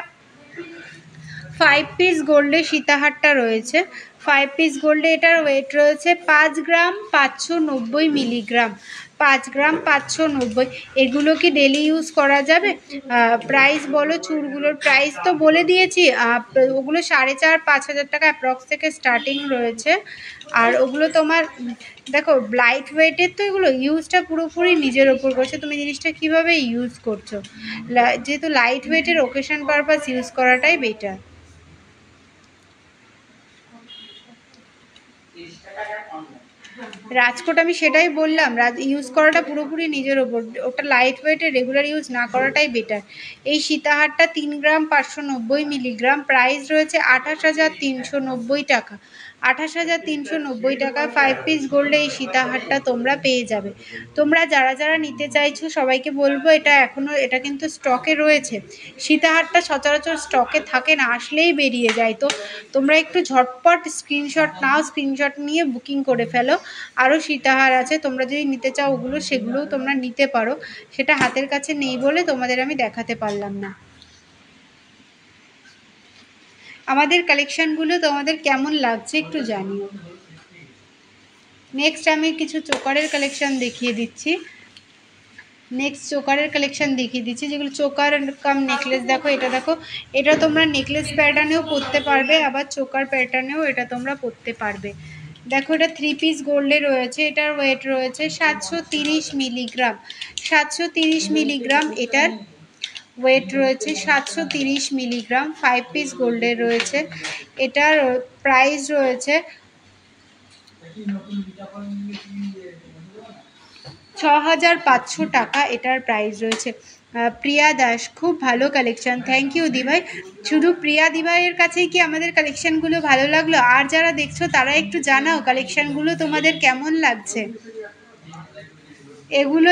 A: 5 পিস গোল্ডে সীতাহারটা রয়েছে। 5 পিস গোল্ডে এটার ওয়েট রয়েছে 5 গ্রাম 590 মিলিগ্রাম। 5 গ্রাম 590। এগুলো কি ডেলি ইউজ করা যাবে? প্রাইস বলো, চুড়গুলোর প্রাইস তো বলে দিয়েছি। ওগুলো 4,500-5,000 টাকা অ্যাপ্রক্স থেকে স্টার্টিং রয়েছে। আর ওগুলো তোমার দেখো লাইট ওয়েটের, তো এগুলো ইউজটা পুরোপুরি নিজের ওপর করছে, তুমি জিনিসটা কিভাবে ইউজ করছো। যেহেতু লাইট ওয়েটের, ওকেশন পারপাস ইউজ করাটাই বেটার। রাজকোট আমি সেটাই বললাম, ইউজ করাটা পুরোপুরি নিজের ওপর, ওটা লাইট ওয়েটে রেগুলার ইউজ না করাটাই বেটার। এই সীতাহারটা 3 গ্রাম 590 মিলিগ্রাম, প্রাইস রয়েছে 28,390 টাকা। 28,390 টাকায় 5 পিস গোল্ডে এই সীতাহারটা তোমরা পেয়ে যাবে। তোমরা যারা যারা নিতে চাইছো সবাইকে বলবো, এটা কিন্তু স্টকে রয়েছে। সীতাহারটা সচরাচর স্টকে থাকে না, আসলেই বেরিয়ে যায়। তো তোমরা একটু ঝটপট স্ক্রিনশট নাও, স্ক্রিনশট নিয়ে বুকিং করে ফেলো। আরও সীতাহার আছে, তোমরা যদি নিতে চাও সেগুলোও তোমরা নিতে পারো। সেটা হাতের কাছে নেই বলে তোমাদের আমি দেখাতে পারলাম না। আমাদের কালেকশনগুলো তোমাদের কেমন লাগছে একটু জানিও। নেক্সট আমি কিছু চোকারের কালেকশন দেখিয়ে দিচ্ছি। যেগুলো চোকার কাম নেকলেস। দেখো, এটা দেখো, এটা তোমরা নেকলেস প্যাটার্নেও পরতে পারবে, আবার চোকার প্যাটার্নেও এটা তোমরা পরতে পারবে। দেখো, এটা 3 পিস গোল্ডে রয়েছে, এটার ওয়েট রয়েছে 730 মিলিগ্রাম। 730 মিলিগ্রাম এটার ওয়েট রয়েছে, 730 মিলিগ্রাম। 5 পিস গোল্ডে রয়েছে, এটার প্রাইস রয়েছে 6,500 টাকা এটার প্রাইস রয়েছে। প্রিয়া দাস, খুব ভালো কালেকশন, থ্যাংক ইউ দিভাই। শুধু প্রিয়া দিভাইয়ের কাছেই কি আমাদের কালেকশনগুলো ভালো লাগলো? আর যারা দেখছো তারা একটু জানাও কালেকশনগুলো তোমাদের কেমন লাগছে। এগুলো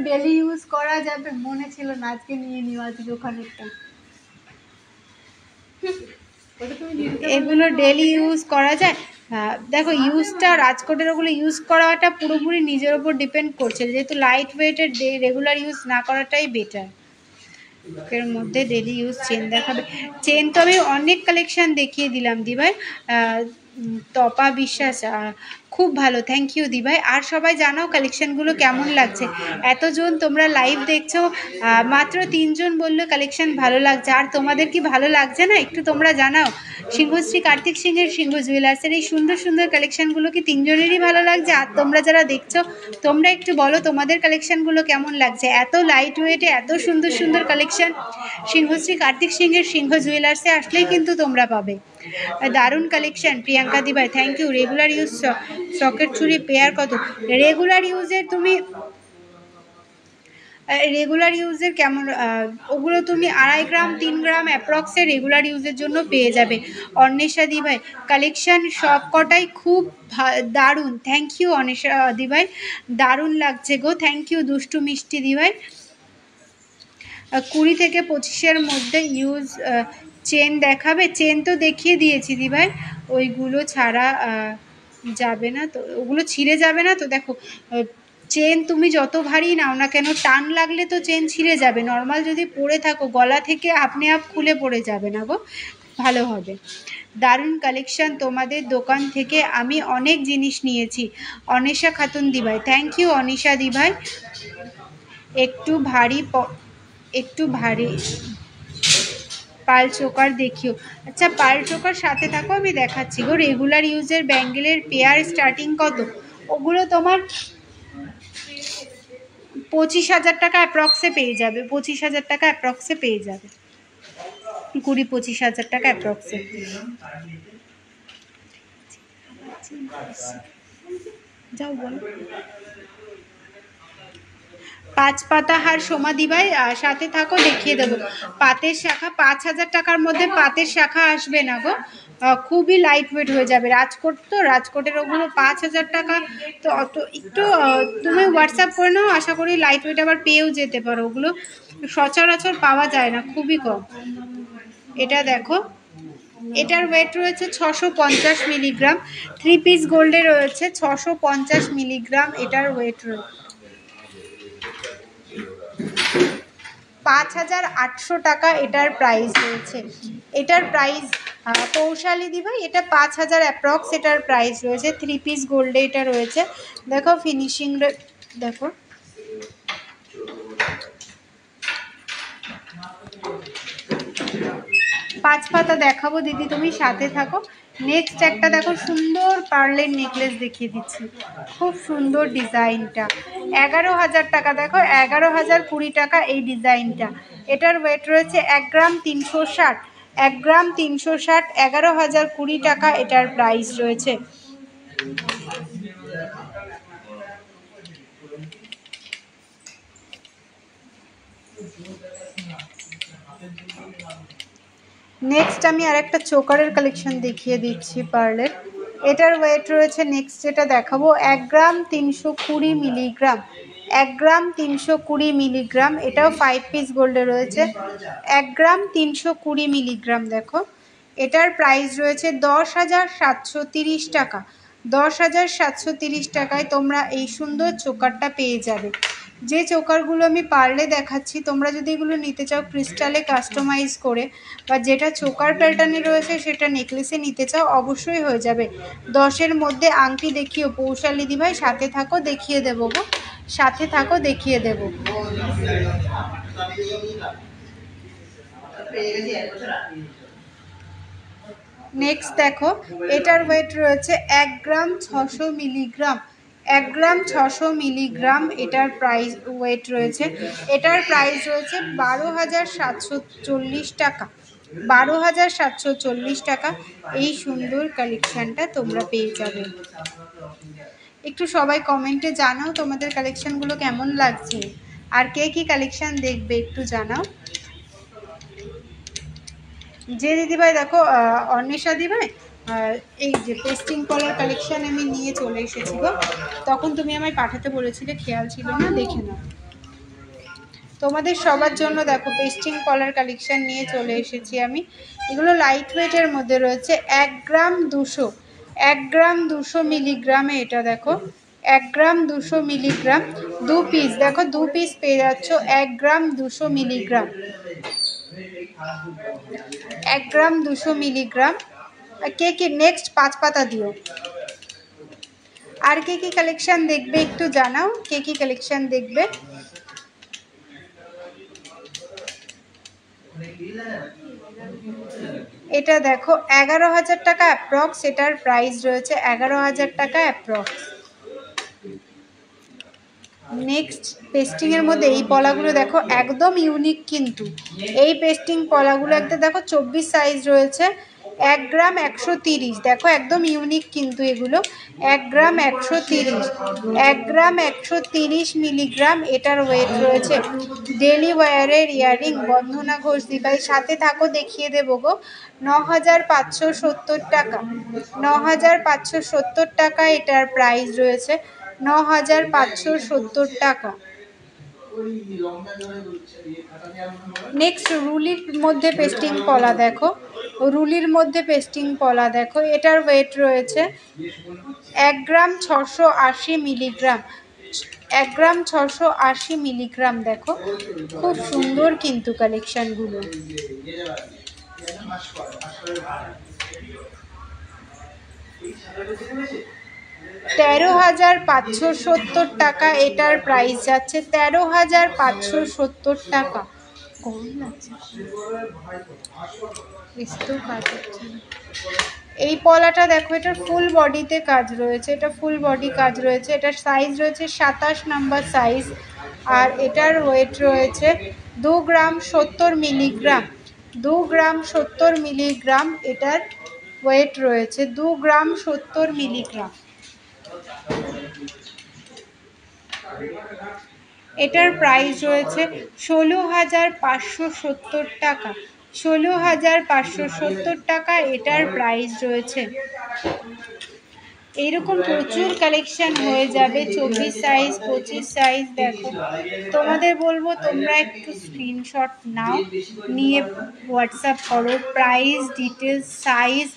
A: ডেলি ইউজ করা যাবে, মনে ছিল না, আজকে নিয়ে নিও, আজকে ওখানেরটা। এগুলো ডেলি ইউজ করা যায়। দেখো, ইউজটা রাজকোটের ওগুলো ইউজ করাটা পুরোপুরি নিজের ওপর ডিপেন্ড করছে, যেহেতু লাইট ওয়েটের রেগুলার ইউজ না করাটাই বেটার। এর মধ্যে ডেলি ইউজ চেন দেখাবে। চেন তো আমি অনেক কালেকশন দেখিয়ে দিলাম দিভাই। তপা বিশ্বাস, খুব ভালো, থ্যাংক ইউ দিভাই। আর সবাই জানাও কালেকশনগুলো কেমন লাগছে। এতজন তোমরা লাইভ দেখছো, মাত্র 3 জন বললো কালেকশন ভালো লাগছে। আর তোমাদের কি ভালো লাগছে না একটু তোমরা জানাও। সিংহশ্রী কার্তিক সিংহের সিংহ জুয়েলার্সের এই সুন্দর সুন্দর কালেকশনগুলো কি 3 জনেরই ভালো লাগছে? আর তোমরা যারা দেখছো তোমরা একটু বলো তোমাদের কালেকশনগুলো কেমন লাগছে। এত লাইট ওয়েটে এত সুন্দর সুন্দর কালেকশন সিংহশ্রী কার্তিক সিংহের সিংহ জুয়েলার্সে আসলেই কিন্তু তোমরা পাবে। দারুণ কালেকশন প্রিয়াঙ্কা দিভাই, thank you. Regular use socket চুড়ি পেয়ার কত? রেগুলার ইউজের কেমন, ওগুলো তুমি 2.5 গ্রাম 3 গ্রাম অ্যাপ্রক্সে রেগুলার ইউজের জন্য পেয়ে যাবে। অন্বেষা দিভাই, কালেকশন সব কটাই খুব দারুণ, থ্যাংক ইউ অন্বেষা দিভাই, দারুণ লাগছে গো, থ্যাংক ইউ। দুষ্টু মিষ্টি দিভাই, 20 থেকে 25-এর মধ্যে ইউজ চেন দেখাবে। চেন তো দেখিয়ে দিয়েছি দিভাই, ওইগুলো ছাড়া যাবে না তো, ওগুলো ছিঁড়ে যাবে না তো। দেখো, চেন তুমি যত ভারী নাও না কেন, টান লাগলে তো চেন ছিঁড়ে যাবে। নর্মাল যদি পরে থাকো গলা থেকে আপনি আপ খুলে পড়ে যাবে না গো, ভালো হবে। দারুণ কালেকশন তোমাদের দোকান থেকে, আমি অনেক জিনিস নিয়েছি। অনিশা খাতুন দিভাই, থ্যাংক ইউ অনিশা দিভাই। একটু ভারী একটু ভারী পাল চোকার দেখিও। আচ্ছা, পাল চোকার সাথে থাকো, আমি দেখাচ্ছি গো। রেগুলার ইউজের ব্যাঙ্গেলের পেয়ার স্টার্টিং কত? ওগুলো তোমার 25,000 টাকা অ্যাপ্রক্সে পেয়ে যাবে। 25,000 টাকা অ্যাপ্রক্সে পেয়ে যাবে, 20-25,000 টাকা অ্যাপ্রক্সে। যাও বলো। 5 পাতা হার সমাধি ভাই, সাথে থাকো, দেখিয়ে দেবো। পাতের শাখা 5,000 টাকার মধ্যে পাতের শাখা আসবে না গো, খুবই লাইট ওয়েট হয়ে যাবে। রাজকোট তো, রাজকোটের ওগুলো 5,000 টাকা তো অত একটু তুমি হোয়াটসঅ্যাপ করে নাও, আশা করি লাইট ওয়েট আবার পেয়েও যেতে পারো। ওগুলো সচরাচর পাওয়া যায় না, খুবই কম। এটা দেখো, এটার ওয়েট রয়েছে 650 মিলিগ্রাম। 3 পিস গোল্ডে রয়েছে 650 মিলিগ্রাম এটার ওয়েট রয়েছে। 5,800 টাকা এটার প্রাইস রয়েছে। এটার প্রাইস পৌশালী দি ভাই, এটা 5,000 অ্যাপ্রক্স এটার প্রাইস রয়েছে। 3 পিস গোল্ডে এটা রয়েছে। দেখো ফিনিশিং, দেখো পাঁচ পাতা দেখাবো দিদি, তুমি সাথে থাকো। নেক্সট একটা দেখো, সুন্দর পার্লের নেকলেস দেখিয়ে দিচ্ছি, খুব সুন্দর ডিজাইনটা। 11,000 টাকা। দেখো 11,020 টাকা এই ডিজাইনটা। এটার ওয়েট রয়েছে 1 গ্রাম 360, 1 গ্রাম 360, 11,020 টাকা এটার প্রাইস রয়েছে। নেক্সট আমি আরেকটা চোকারের কালেকশন দেখিয়ে দিচ্ছি পার্লের। এটার ওয়েট রয়েছে, নেক্সট যেটা দেখাবো, 1 গ্রাম 320 মিলিগ্রাম, 1 গ্রাম 320 মিলিগ্রাম। এটাও 5 পিস গোল্ডে রয়েছে, 1 গ্রাম 320 মিলিগ্রাম। দেখো এটার প্রাইস রয়েছে 10,730 টাকা। 10,730 টাকায় তোমরা এই সুন্দর চোকারটা পেয়ে যাবে। যে চোকারগুলো আমি পার্লে দেখাচ্ছি, তোমরা যদি এগুলো নিতে চাও ক্রিস্টালে কাস্টমাইজ করে, বা যেটা চোকার প্যাটার্নে রয়েছে সেটা নেকলেসে নিতে চাও, অবশ্যই হয়ে যাবে। 10-এর মধ্যে আংটি দেখিও পৌশালী দি ভাই, সাথে থাকো, দেখিয়ে দেবো গো, সাথে থাকো, দেখিয়ে দেবো। নেক্সট দেখো, এটার ওয়েট রয়েছে 1 গ্রাম 600 মিলিগ্রাম, 1 গ্রাম 600 মিলিগ্রাম এটার প্রাইস ওয়েট রয়েছে। এটার প্রাইস রয়েছে 12,740 টাকা, 12,740 টাকা। এই সুন্দর কালেকশানটা তোমরা পেয়ে যাবে। একটু সবাই কমেন্টে জানাও তোমাদের কালেকশানগুলো কেমন লাগছে, আর কে কী কালেকশান দেখবে একটু জানাও। যে দিদিভাই দেখো, অন্বেষা দিভাই, এই যে পেস্টিং কলার কালেকশান আমি নিয়ে চলে এসেছি গো, তখন তুমি আমায় পাঠাতে বলেছিলে, খেয়াল ছিল না, দেখে নাও। তোমাদের সবার জন্য দেখো পেস্টিং কলার কালেকশান নিয়ে চলে এসেছি আমি। এগুলো লাইট ওয়েটের মধ্যে রয়েছে, 1 গ্রাম 200, 1 গ্রাম 200 মিলিগ্রামে এটা দেখো, 1 গ্রাম 200 মিলিগ্রাম। 2 পিস দেখো, 2 পিস পেয়ে যাচ্ছ 1 গ্রাম 200 মিলিগ্রাম, 1 গ্রাম 200 মিলিগ্রাম। কে কি নেক্সট 5 পাতা দিও। আর কে কি কালেকশন দেখবে একটু জানাও, কে কি কালেকশন দেখবে। এটা দেখো 11,000 টাকা অ্যাপ্রক্স এটার প্রাইস রয়েছে, 11,000 টাকা অ্যাপ্রক্স। নেক্সট পেস্টিং এর মধ্যে এই পলাগুলো দেখো একদম ইউনিক, কিন্তু এই পেস্টিং পলাগুলো একটা দেখো 24 সাইজ রয়েছে, 1 গ্রাম 130। দেখো একদম ইউনিক কিন্তু এগুলো, 1 গ্রাম 130, 1 গ্রাম 130 মিলিগ্রাম এটার ওয়েট রয়েছে। ডেলি ওয়্যারের ইয়াররিং বন্ধনা ঘোষ দিবাই, সাথে থাকো, দেখিয়ে দেবো গো। 9,570 টাকা, 9,570 টাকা এটার প্রাইস রয়েছে, 9,570 টাকা। নেক্সট রুলির মধ্যে পেস্টিং পলা দেখো, রুলির মধ্যে পেস্টিং পলা দেখো, এটার ওয়েট রয়েছে 1 গ্রাম 680 মিলিগ্রাম, 1 গ্রাম 680 মিলিগ্রাম। দেখো খুব সুন্দর কিন্তু কালেকশনগুলো। 13,570 টাকা এটার প্রাইস যাচ্ছে, 13,570 টাকা। কম লাগছে, বুঝতেও কাজ হচ্ছে না। এই পলাটা দেখো, এটার ফুল বডিতে কাজ রয়েছে, এটা ফুল বডি কাজ রয়েছে, এটার সাইজ রয়েছে 27 নাম্বার সাইজ, আর এটার ওয়েট রয়েছে 2 গ্রাম 70 মিলিগ্রাম। 2 গ্রাম 70 মিলিগ্রাম এটার ওয়েট রয়েছে, 2 গ্রাম 70 মিলিগ্রাম। এটার প্রাইস রয়েছে 16,570 টাকা। 16,570 টাকা এটার প্রাইস রয়েছে। এইরকম প্রচুর কালেকশন হয়ে যাবে, 24 সাইজ 25 সাইজ। দেখো, তোমাদের বলবো তোমরা একটু স্ক্রিনশট নাও, নিয়ে হোয়াটসঅ্যাপ করো, প্রাইস ডিটেলস সাইজ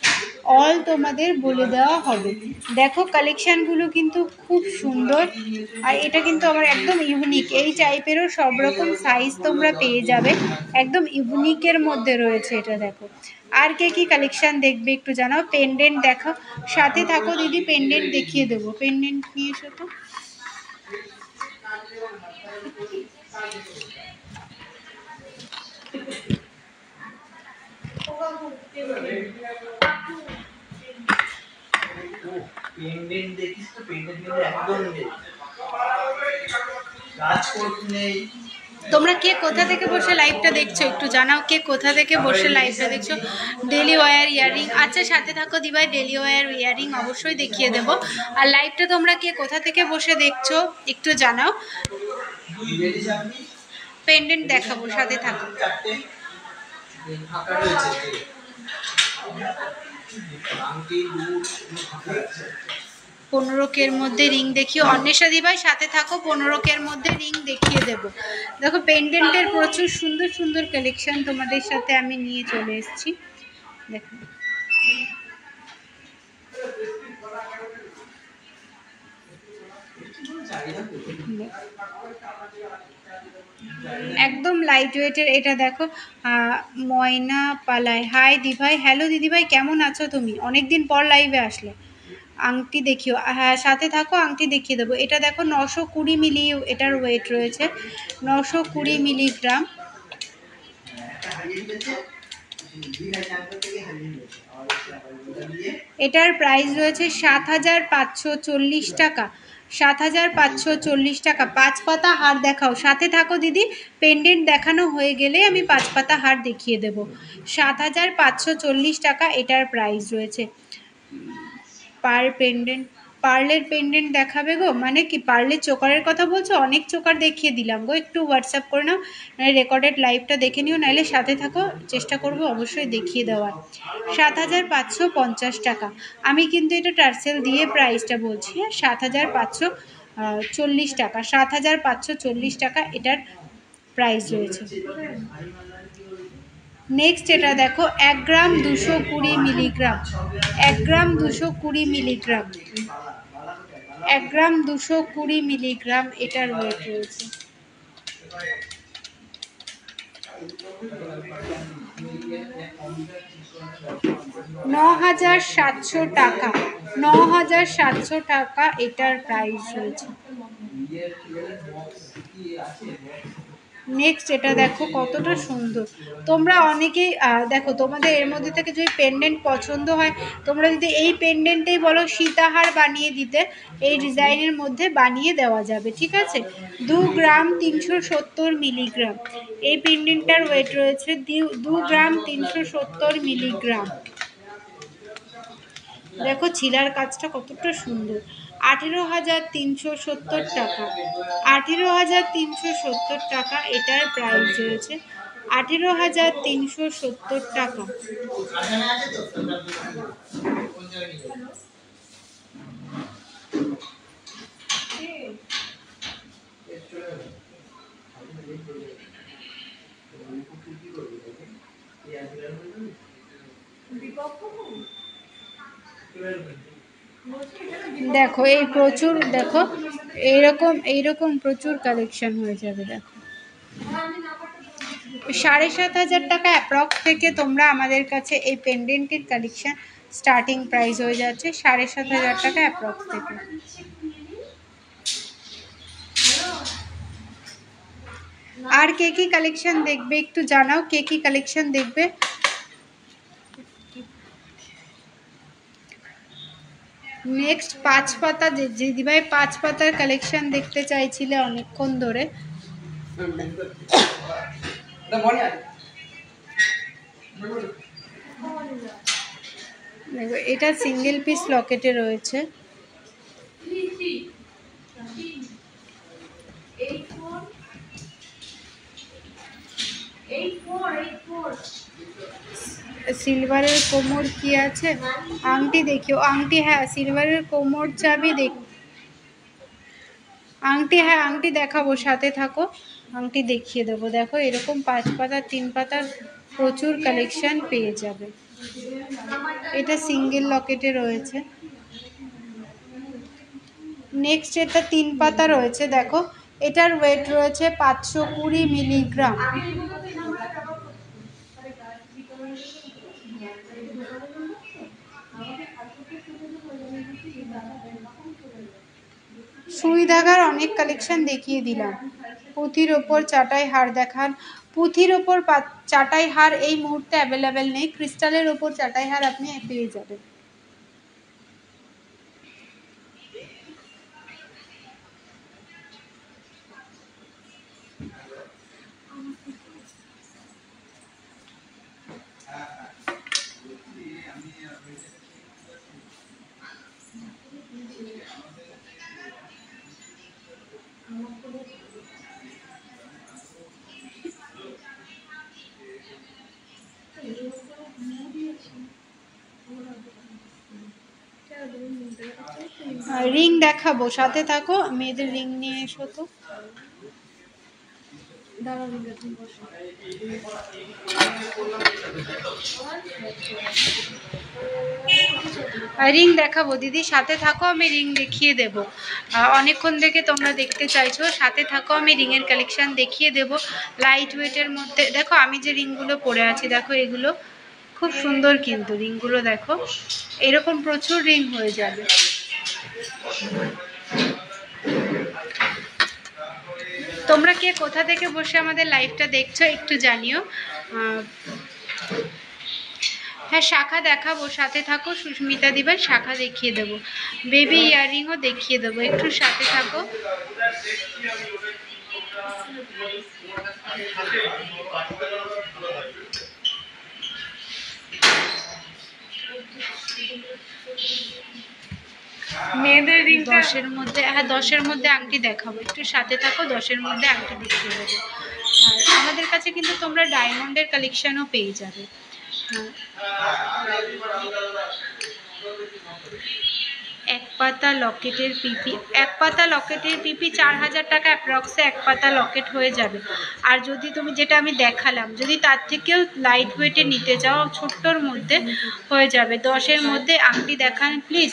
A: অল তোমাদের বলে দেওয়া হবে। দেখো কালেকশানগুলো কিন্তু খুব সুন্দর, আর এটা কিন্তু আমার একদম ইউনিক। এই টাইপেরও সব রকম সাইজ তোমরা পেয়ে যাবে, একদম ইউনিকের মধ্যে রয়েছে এটা। দেখো আর কে কি কালেকশন দেখবে একটু জানাও। পেন্ডেন্ট দেখাও, সাথে থাকো দিদি, পেন্ডেন্ট দেখিয়ে দেবো। পেন্ডেন্ট নিয়ে এসো তো।
C: পেন্ডেন্ট দেখিস তো, পেন্ডেন্ট কিন্তু একদম নেই, কাজ করতে নেই।
A: তোমরা কে কোথা থেকে বসে লাইভটা দেখছো একটু জানাও, কে কোথা থেকে বসে লাইভটা দেখছো। ডেলি ওয়্যার ইয়াররিং, আচ্ছা সাথে থাকো দিভাই, ডেলি ওয়্যার ইয়াররিং অবশ্যই দেখিয়ে দেবো। আর লাইভটা তোমরা কে কোথা থেকে বসে দেখছো একটু জানাও। পেন্ডেন্ট দেখাবো, সাথে থাকো। 15 মধ্যে রিং দেখিও, অন্বেষা দিভাই সাথে থাকো, 15 মধ্যে রিং দেখিয়ে দেব। দেখো পেন্ডেন্টের প্রচুর সুন্দর সুন্দর কালেকশন তোমাদের সাথে আমি নিয়ে চলে এসেছি। দেখো একদম লাইট ওয়েটের এটা। দেখো ময়না পালায়, হাই দিভাই, হ্যালো দিদিভাই কেমন আছো তুমি, অনেকদিন পর লাইভে আসলে। আংটি দেখিও, হ্যাঁ সাথে থাকো, আংটি দেখিয়ে দেবো। এটা দেখো 920 মিলি এটার ওয়েট রয়েছে, 920 মিলিগ্রাম। এটার প্রাইস রয়েছে 7,540 টাকা। 7,540 টাকা। 5 পাতা হার দেখাও, সাথে থাকো দিদি। পেন্ডেন্ট দেখানো হয়ে গেলে আমি 5 পাতা হার দেখিয়ে দেব। 7,540 টাকা এটার প্রাইস রয়েছে। পার্লের পেন্ডেন্ট দেখাবে গো, মানে কি পার্লের চোকারের কথা বলছো? অনেক চোকার দেখিয়ে দিলাম গো, একটু হোয়াটসঅ্যাপ করে নাও, নাহলে রেকর্ডেড লাইভটা দেখে নিও, নাহলে সাথে থাকো, চেষ্টা করবো অবশ্যই দেখিয়ে দেওয়ার। 7,550 টাকা। আমি কিন্তু এটা টার্সেল দিয়ে প্রাইসটা বলছি, 7,540 টাকা। 7,540 টাকা এটার প্রাইস রয়েছে। নেক্সট এটা দেখো 1 গ্রাম 220 মিলিগ্রাম। 1 গ্রাম 220 মিলিগ্রাম। 1 গ্রাম 220 মিলিগ্রাম এটার ওয়েট রয়েছে। 9,700 টাকা। 9,700 টাকা এটার প্রাইস রয়েছে। নেক্সট এটা দেখো কতটা সুন্দর। তোমরা অনেকেই দেখো, তোমাদের এর মধ্যে থেকে যদি পেন্ডেন্ট পছন্দ হয়, তোমরা যদি এই পেন্ডেন্টেই বলো সীতাহার বানিয়ে দিতে, এই ডিজাইনের মধ্যে বানিয়ে দেওয়া যাবে, ঠিক আছে। 2 গ্রাম 370 মিলিগ্রাম এই পেন্ডেন্টটার ওয়েট রয়েছে, 2 গ্রাম 370 মিলিগ্রাম। দেখো ছিলার কাজটা কতটা সুন্দর। 18,370 টাকা। 18,370 টাকা এটার প্রাইস রয়েছে। 18,370 টাকা। দেখো এই প্রচুর, দেখো এইরকম প্রচুর কালেকশন হয়ে যাবে। দেখো 7,500 টাকা অ্যাপ্রক্স থেকে তোমরা আমাদের কাছে এই পেন্ডেন্টের কালেকশন স্টার্টিং প্রাইস হয়ে যাচ্ছে 7,500 টাকা অ্যাপ্রক্স থেকে। আর কে কি কালেকশন দেখবে একটু জানাও, কে কি কালেকশন দেখবে। নেক্সট 5 পাতা, দিদিভাই 5 পাতার কালেকশন দেখতে চাইছিলে অনেকক্ষণ ধরে। দেখো এটা সিঙ্গেল পিস লকেটে রয়েছে। সিলভারের কোমর কি আছে, আংটি দেখিও। আংটি, হ্যাঁ সিলভারের কোমর চাবি দেখ, আংটি, হ্যাঁ আংটি দেখাবো, সাথে থাকো, আংটি দেখিয়ে দেবো। দেখো এরকম 5 পাতা 3 পাতার প্রচুর কালেকশন পেয়ে যাবে। এটা সিঙ্গেল লকেটে রয়েছে। নেক্সট এটা 3 পাতা রয়েছে, দেখো এটার ওয়েট রয়েছে 520 মিলিগ্রাম। সুই ধাগার অনেক কালেকশন দেখিয়ে দিলাম। পুঁথির ওপর চাটাই হার দেখান। পুঁথির ওপর চাটাই হার এই মুহূর্তে অ্যাভেলেবেল নেই, ক্রিস্টালের ওপর চাটাই হার আপনি পেয়ে যাবেন। রিং দেখাবো, সাথে থাকো। মেয়েদের রিং নিয়ে এসো তো। রিং দেখাবো দিদি, সাথে থাকো, আমি রিং দেখিয়ে দেব। অনেকক্ষণ থেকে তোমরা দেখতে চাইছো, সাথে থাকো, আমি রিংয়ের কালেকশন দেখিয়ে দেব। লাইট ওয়েটের মধ্যে দেখো আমি যে রিংগুলো পরে আছি, দেখো এগুলো খুব সুন্দর কিন্তু রিংগুলো দেখো, এরকম প্রচুর রিং হয়ে যাবে। তোমরা কে কোথা থেকে বসে আমাদের লাইভটা দেখছো একটু জানিও। হ্যাঁ শাখা দেখাবো, সাথে থাকো। সুস্মিতা দিবার শাখা দেখিয়ে দেবো, বেবি ইয়াররিংও দেখিয়ে দেবো, একটু সাথে থাকো।
B: মেয়েদের রিংটা
A: 10-এর মধ্যে, হ্যাঁ 10-এর মধ্যে আংটি দেখাবো, একটু সাথে থাকো। 10-এর মধ্যে আংটি দেখিয়ে দেবো। আর আমাদের কাছে কিন্তু তোমরা ডায়মন্ডের কালেকশনও পেয়ে যাবে। এক পাতা লকেটের পিপি, এক পাতা লকেটের পিপি 4,000 টাকা অ্যাপ্রক্সে এক পাতা লকেট হয়ে যাবে। আর যদি তুমি যেটা আমি দেখালাম, যদি তার থেকেও লাইট ওয়েটে নিতে চাও ছোট্টর মধ্যে হয়ে যাবে। 10-এর মধ্যে আংটি দেখান প্লিজ।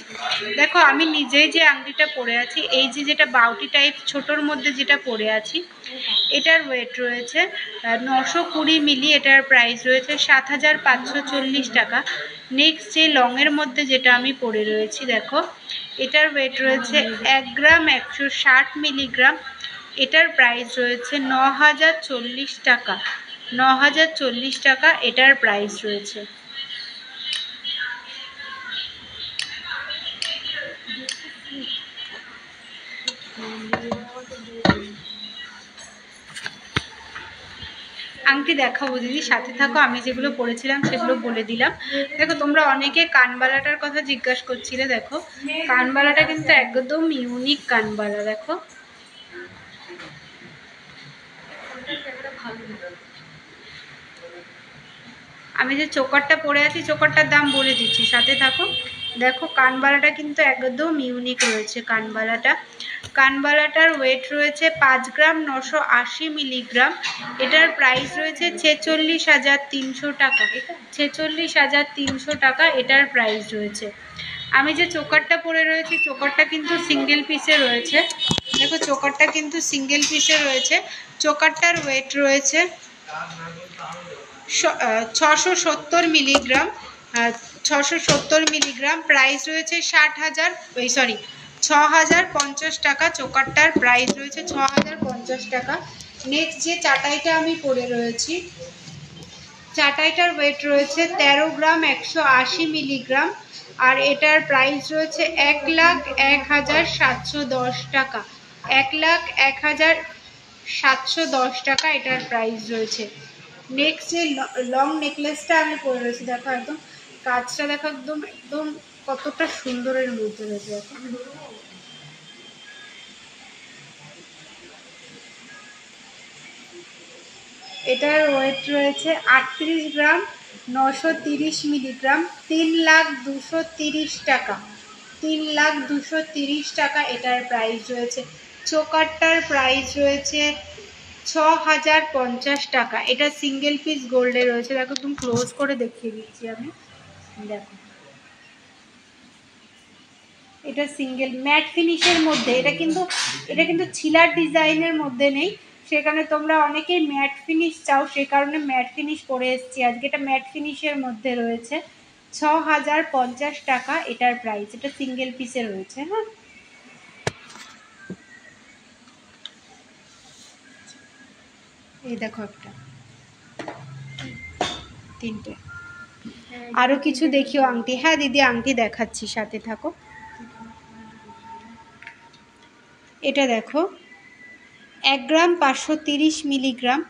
A: দেখো আমি নিজেই যে আংটিটা পরে আছি, এই যে যেটা বাউটি টাইপ ছোটোর মধ্যে যেটা পরে আছি, এটার ওয়েট রয়েছে 920 মিলি, এটার প্রাইস রয়েছে 7,540 টাকা। নেক্সট যে লংয়ের মধ্যে যেটা আমি পরে রয়েছি, দেখো এটার ওয়েট রয়েছে 1 গ্রাম 160 মিলিগ্রাম, এটার প্রাইস রয়েছে 9,040 টাকা। 9,040 টাকা এটার প্রাইস রয়েছে। আংটি দেখাবো দিদি, সাথে থাকো, আমি যেগুলো পরেছিলাম সেগুলো বলে দিলাম। দেখো তোমরা অনেকে কানবালাটার কথা জিজ্ঞাসা করছিলে, দেখো কানবালাটা কিন্তু একদম ইউনিক কানবালা। দেখো আমি যে চোকারটা পরে আছি, চোকারটার দাম বলে দিচ্ছি, সাথে থাকো। দেখো কানবালাটা কিন্তু একদম ইউনিক রয়েছে। কানবালাটার ওয়েট রয়েছে 5 গ্রাম 980 মিলিগ্রাম, এটার প্রাইস রয়েছে 46,300 টাকা। 46,300 টাকা এটার প্রাইস রয়েছে। আমি যে চোকারটা পরে রয়েছি, চোকারটা কিন্তু সিঙ্গেল পিসে রয়েছে। দেখো চোকারটা কিন্তু সিঙ্গেল পিসে রয়েছে। চোকারটার ওয়েট রয়েছে 670 মিলিগ্রাম। 670 মিলিগ্রাম, প্রাইস রয়েছে 60,000, সরি 6,050 টাকা। চোকারটার প্রাইস রয়েছে 6,050 টাকা। নেক্সট যে চাটাইটা আমি পরে রয়েছি, চাটাইটার ওয়েট রয়েছে 13 গ্রাম 180 মিলিগ্রাম, আর এটার প্রাইস রয়েছে 1,01,710 টাকা। 1,01,710 টাকা এটার প্রাইস রয়েছে। নেক্সট যে লং নেকলেসটা আমি পরে রয়েছি, দেখো একদম কাজটা দেখো, একদম একদম কতটা সুন্দরের মধ্যে রয়েছে দেখো। এটার ওয়েট রয়েছে 38 গ্রাম 930 মিলিগ্রাম, 3,02,30 টাকা। 3,02,30 টাকা এটার প্রাইস রয়েছে। চোকারটার প্রাইস রয়েছে 6,050 টাকা। এটা সিঙ্গেল পিস গোল্ডে রয়েছে, দেখো একদম ক্লোজ করে দেখিয়ে দিচ্ছি আমি, দেখো এটা সিঙ্গেল ম্যাট ফিনিশের মধ্যে। এটা কিন্তু ছিলার ডিজাইনের মধ্যে নেই, সেখানে তোমরা অনেকেই ম্যাট ফিনিশ চাও, সে কারণে ম্যাট ফিনিশ করে এসেছি আজকে। এটা ম্যাট ফিনিশের মধ্যে রয়েছে, 6,050 টাকা এটার প্রাইস। এটা সিঙ্গেল পিসে রয়েছে। হ্যাঁ, এই দেখো একটা, তিনটে। আরো কিছু দেখিও আংটি। হ্যাঁ দিদি, আংটি দেখাচ্ছি, সাথে থাকো। এটা দেখো 1 গ্রাম 530 মিলিগ্রাম,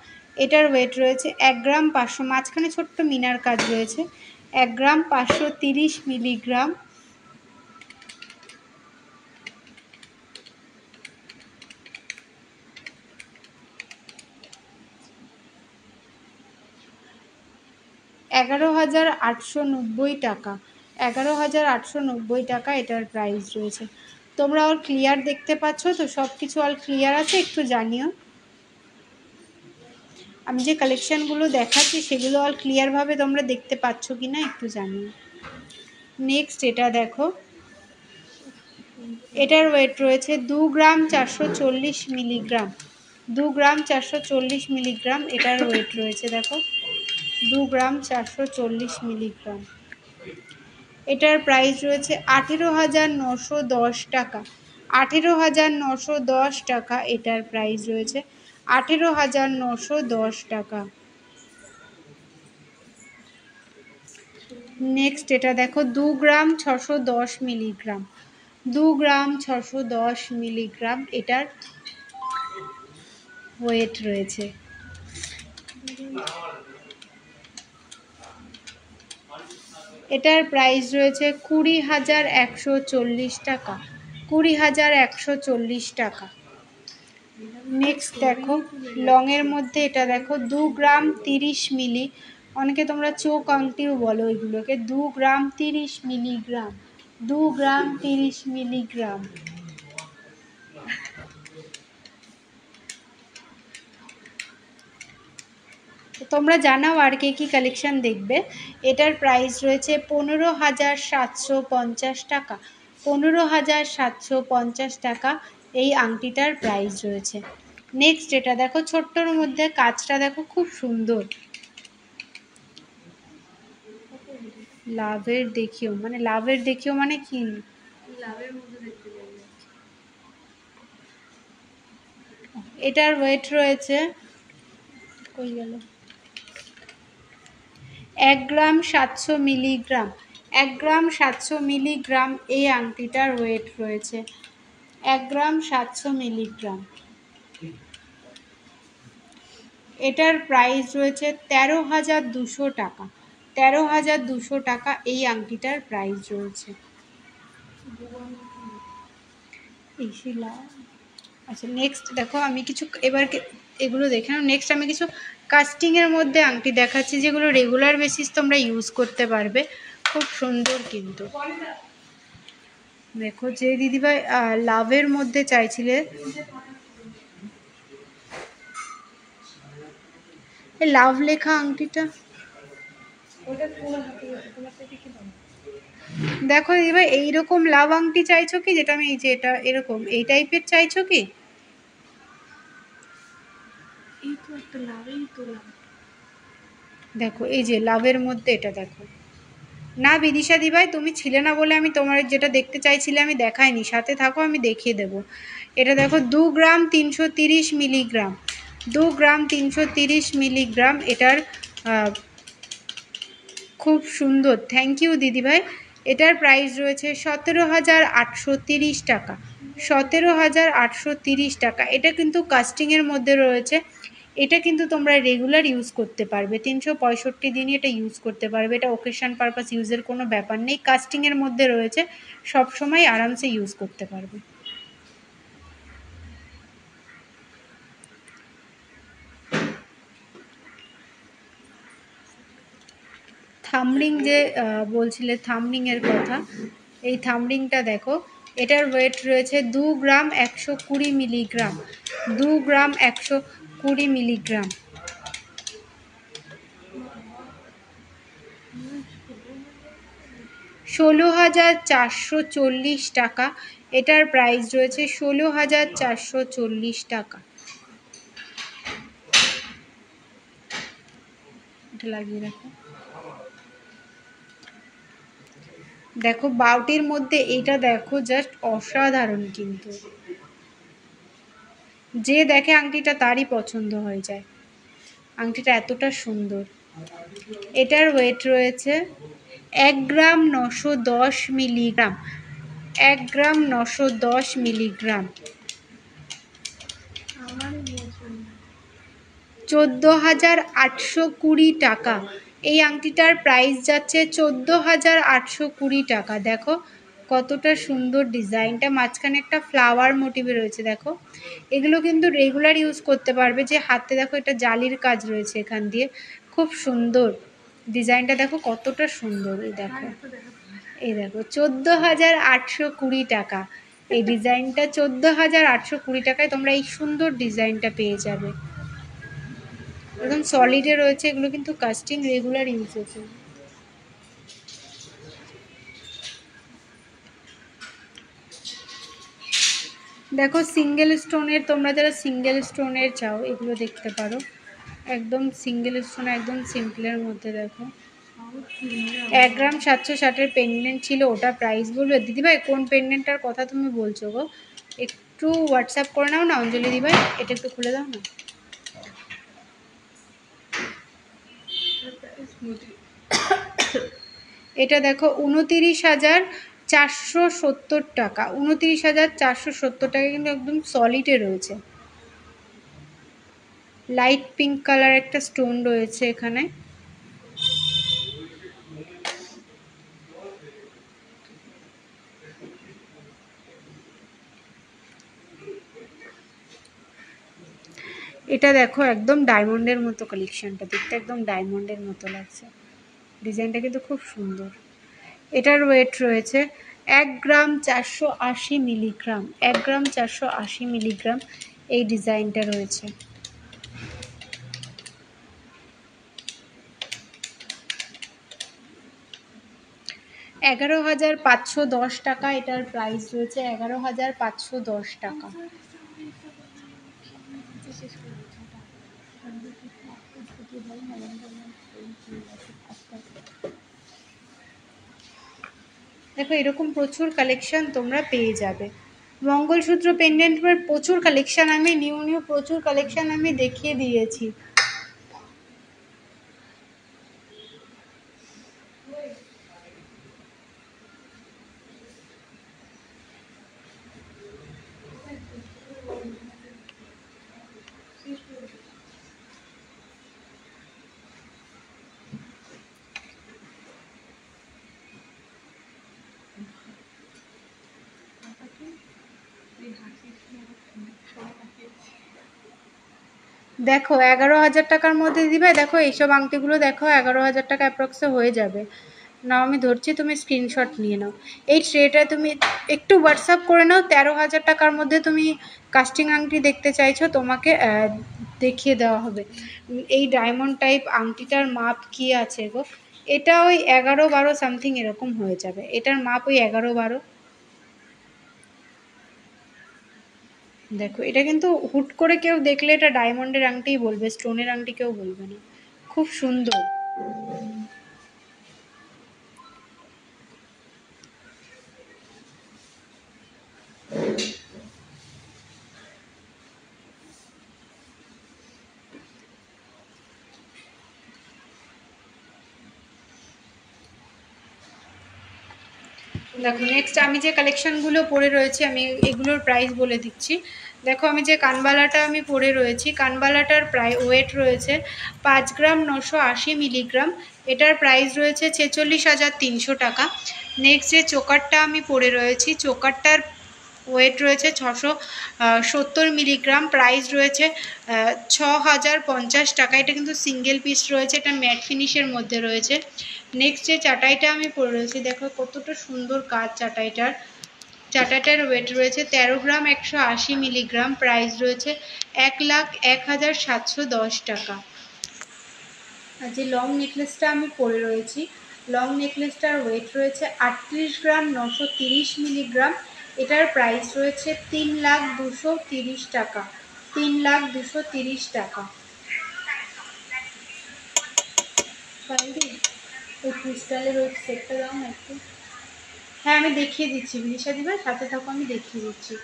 A: এটার ওয়েট রয়েছে 1 গ্রাম 500, মাঝখানে ছোট্ট মিনার কাজ রয়েছে। 1 গ্রাম 530 মিলিগ্রাম। $11,890 টাকা। 11,890 টাকা এটার প্রাইস রয়েছে। তোমরা অল ক্লিয়ার দেখতে পাচ্ছ তো? সব কিছু অল ক্লিয়ার আছে? একটু জানিও। আমি যে কালেকশানগুলো দেখাচ্ছি সেগুলো অল ক্লিয়ারভাবে তোমরা দেখতে পাচ্ছ কি না একটু জানিও। নেক্সট এটা দেখো, এটার ওয়েট রয়েছে 2 গ্রাম 440 মিলিগ্রাম। 2 গ্রাম 440 মিলিগ্রাম এটার ওয়েট রয়েছে, দেখো 2 গ্রাম 440 মিলিগ্রাম। এটার প্রাইস রয়েছে 18,910 টাকা। 18,910 টাকা এটার প্রাইস রয়েছে, 18,910 টাকা। নেক্সট এটা দেখো 2 গ্রাম 610 মিলিগ্রাম। 2 গ্রাম 610 মিলিগ্রাম এটার ওয়েট রয়েছে। এটার প্রাইস রয়েছে 20,140 টাকা। 20,140 টাকা। নেক্সট দেখো লংয়ের মধ্যে এটা দেখো 2 গ্রাম 30 মিলি, অনেকে তোমরা চোখ আংটিও বলো এগুলোকে। 2 গ্রাম 30 মিলিগ্রাম। 2 গ্রাম 30 মিলিগ্রাম। তোমরা জানাও আর কে কি কালেকশন দেখবে। এটার প্রাইস রয়েছে 15,750 টাকা। 15,750 টাকা এই আংটিটার প্রাইস রয়েছে। নেক্সট এটা দেখো ছোট্টর মধ্যে, কাজটা দেখো খুব সুন্দর। লাভের দেখিও মানে কি?
B: লাভের মধ্যে দেখতে পাবো।
A: এটার ওয়েট রয়েছে, কই গেল, 1 গ্রাম 700 মিলিগ্রাম। 1 গ্রাম 700 মিলিগ্রাম এই আংটিটার ওয়েট রয়েছে, 1 গ্রাম 700 মিলিগ্রাম। এটার প্রাইস রয়েছে 13,200 টাকা। 13,200 টাকা এই আংটিটার প্রাইস রয়েছে। আচ্ছা নেক্সট দেখো আমি কিছু এগুলো দেখে নাও। নেক্সট আমি কিছু কাস্টিংয়ের মধ্যে আংটি দেখাচ্ছি, যেগুলো রেগুলার বেসিস তোমরা ইউজ করতে পারবে, খুব সুন্দর কিন্তু। দেখো যে দিদিভাই লাভের মধ্যে চাইছিলে, এই লাভ লেখা আংটিটা দেখো দিদিভাই, এইরকম লাভ আংটি চাইছো কি? যেটা আমি এই যে এটা এরকম এই টাইপের চাইছো কি?
B: এই তো একটা লাভ, এই তো লাভ।
A: দেখো এই যে লাভের মধ্যে এটা দেখো, না বিদিশা দি ভাই, তুমি ছিলে না বলে আমি তোমার যেটা দেখতে চাইছিলে আমি দেখাইনি, সাথে থাকো আমি দেখিয়ে দেবো। এটা দেখো 2 গ্রাম 330 মিলিগ্রাম, 2 গ্রাম 330 মিলিগ্রাম এটার খুব সুন্দর, থ্যাংক ইউ দিদিভাই। এটার প্রাইস রয়েছে 17,830 টাকা, 17,830 টাকা। এটা কিন্তু কাস্টিংয়ের মধ্যে রয়েছে, এটা কিন্তু তোমরা রেগুলার ইউজ করতে পারবে, 365 দিনই এটা ইউজ করতে পারবে, এটা ওকেশন পারপাস ইউজের কোনো ব্যাপার নেই, কাস্টিংয়ের মধ্যে রয়েছে, সব সময় আরামসে ইউজ করতে পারবে। থামরিং যে বলছিলে থামরিংয়ের কথা, এই থামরিংটা দেখো, এটার ওয়েট রয়েছে 2 গ্রাম 120 মিলিগ্রাম, 2 গ্রাম 120 মিলিগ্রাম। $16,440 এটার প্রাইস রয়েছে 16,440 টাকা। এটা লাগিয়ে রাখো। দেখো বাউটির মধ্যে এটা দেখো, জাস্ট অসাধারণ, কিন্তু যে দেখে আংটিটা তারই পছন্দ হয়ে যায়, আংটিটা এতটা সুন্দর। এটার ওয়েট রয়েছে 1 গ্রাম 910 মিলিগ্রাম, 1 গ্রাম 910 মিলিগ্রাম। 14,820 টাকা। এই আংটিটার প্রাইস যাচ্ছে 14,820 টাকা। দেখো কতটা সুন্দর ডিজাইনটা, মাঝখানে একটা ফ্লাওয়ার মোটিভে রয়েছে, দেখো এগুলো কিন্তু রেগুলার ইউজ করতে পারবে। যে হাতে দেখো এটা জালির কাজ রয়েছে এখান দিয়ে, খুব সুন্দর ডিজাইনটা, দেখো কতটা সুন্দর। এই দেখো, এই দেখো 14,820 টাকা। এই ডিজাইনটা 14,820 টাকায় তোমরা এই সুন্দর ডিজাইনটা পেয়ে যাবে, একদম সলিডে রয়েছে, এগুলো কিন্তু কাস্টিং রেগুলার ইউজ হচ্ছে। দেখো সিঙ্গেল স্টোনের, তোমরা যারা সিঙ্গেল স্টোনের চাও এগুলো দেখতে পারো, একদম সিঙ্গেল স্টোন, একদম সিম্পলের মধ্যে। দেখো 1 গ্রাম 760 পেন্ডেন্ট ছিল, ওটা প্রাইস বলবে দিদিভাই? কোন পেন্ডেন্টটার কথা তুমি বলছো গো? একটু হোয়াটসঅ্যাপ করে নাও না অঞ্জলি দিদিভাই, এটা একটু খুলে দাও না। এটা দেখো 29,470 টাকা, 29,470 টাকা, কিন্তু একদম সলিডে রয়েছে। লাইট পিঙ্ক কালার একটা স্টোন রয়েছে এখানে। এটা দেখো একদম ডায়মন্ডের মতো, কালেকশনটা দেখতে একদম ডায়মন্ডের মতো লাগছে, ডিজাইনটা কিন্তু খুব সুন্দর। এটার ওয়েট রয়েছে 1 গ্রাম 480 মিলিগ্রাম, 1 গ্রাম 480 মিলিগ্রাম এই ডিজাইনটা রয়েছে। $11,510 এটার প্রাইস রয়েছে, 11,510 টাকা। দেখো এরকম প্রচুর কালেকশন তোমরা পেয়ে যাবে। মঙ্গলসূত্র পেন্ডেন্টের প্রচুর কালেকশন, আমি নিউ প্রচুর কালেকশন আমি দেখিয়ে দিয়েছি। দেখো 11,000 টাকার মধ্যে দিবে। দেখো এইসব আংটিগুলো দেখো 11,000 টাকা অ্যাপ্রক্সে হয়ে যাবে। নাও আমি ধরছি, তুমি স্ক্রিনশট নিয়ে নাও। এই ট্রেটা তুমি একটু হোয়াটসঅ্যাপ করে নাও, 13,000 টাকার মধ্যে তুমি কাস্টিং আংটি দেখতে চাইছো, তোমাকে দেখিয়ে দেওয়া হবে। এই ডায়মন্ড টাইপ আংটিটার মাপ কি আছে গো? এটা ওই 11-12 সামথিং এরকম হয়ে যাবে, এটার মাপ ওই 11-12। দেখো এটা কিন্তু হুট করে কেউ দেখলে এটা ডায়মন্ডের আংটিই বলবে, স্টোনের আংটি কেউ বলবে না, খুব সুন্দর। দেখো নেক্সট আমি যে কালেকশনগুলো পরে রয়েছি আমি এগুলোর প্রাইস বলে দিচ্ছি। দেখো আমি যে কানবালাটা আমি পরে রয়েছি, কানবালাটার প্রায় ওয়েট রয়েছে 5 গ্রাম 980 মিলিগ্রাম। এটার প্রাইস রয়েছে 46,300 টাকা। নেক্সট যে চোকারটা আমি পরে রয়েছি, চোকারটার ওয়েট রয়েছে 670 মিলিগ্রাম, প্রাইস রয়েছে 6,050 টাকা। এটা কিন্তু সিঙ্গেল পিস রয়েছে, এটা ম্যাট ফিনিশের মধ্যে রয়েছে। নেক্সট যে চাটাইটা আমি পরে রয়েছি, দেখো কতটা সুন্দর কাজ চাটাইটার। চাটাইটার ওয়েট রয়েছে 13 গ্রাম 180 মিলিগ্রাম, প্রাইস রয়েছে 1,01,710 টাকা। আর যে লং নেকলেসটা আমি পরে রয়েছি, লং নেকলেসটার ওয়েট রয়েছে 38 গ্রাম 930 মিলিগ্রাম। এটার প্রাইস রয়েছে 3,02,30 টাকা, 3,02,30 টাকা। ওই ক্রিস্টালের ওই সেটটা দাও না একটু। হ্যাঁ আমি দেখিয়ে দিচ্ছি বিদিশা দিভাই, সাথে থাকো আমি দেখিয়ে দিচ্ছি।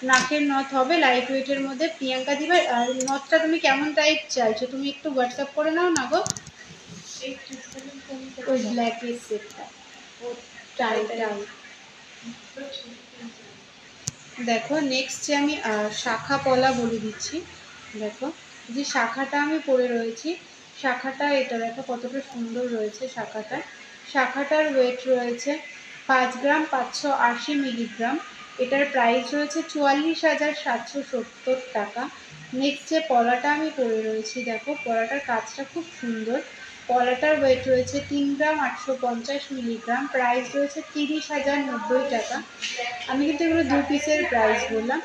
A: নাকের নথ হবে লাইট ওয়েটের মধ্যে প্রিয়াঙ্কা দিভাই। আর নথটা তুমি কেমন টাইপ চাইছো তুমি একটু হোয়াটসঅ্যাপ করে নাও না গো। ওই ব্ল্যাকের সেটটা ও টাইট। দেখো নেক্সট যে আমি শাখা পলা বলে দিচ্ছি। দেখো যে শাখাটা আমি পরে রয়েছি, শাখাটা এটা দেখো কতটা সুন্দর রয়েছে শাখাটা। শাখাটার ওয়েট রয়েছে 5 গ্রাম 580 মিলিগ্রাম। এটার প্রাইস রয়েছে 44,770 টাকা। নেক্সট যে পলাটা আমি পরে রয়েছি, দেখো পলাটার কাজটা খুব সুন্দর। পলাটার ওয়েট রয়েছে 3 গ্রাম 850 মিলিগ্রাম, প্রাইস রয়েছে 30,090 টাকা। আমি কিন্তু এগুলো 2 পিসের প্রাইস বললাম।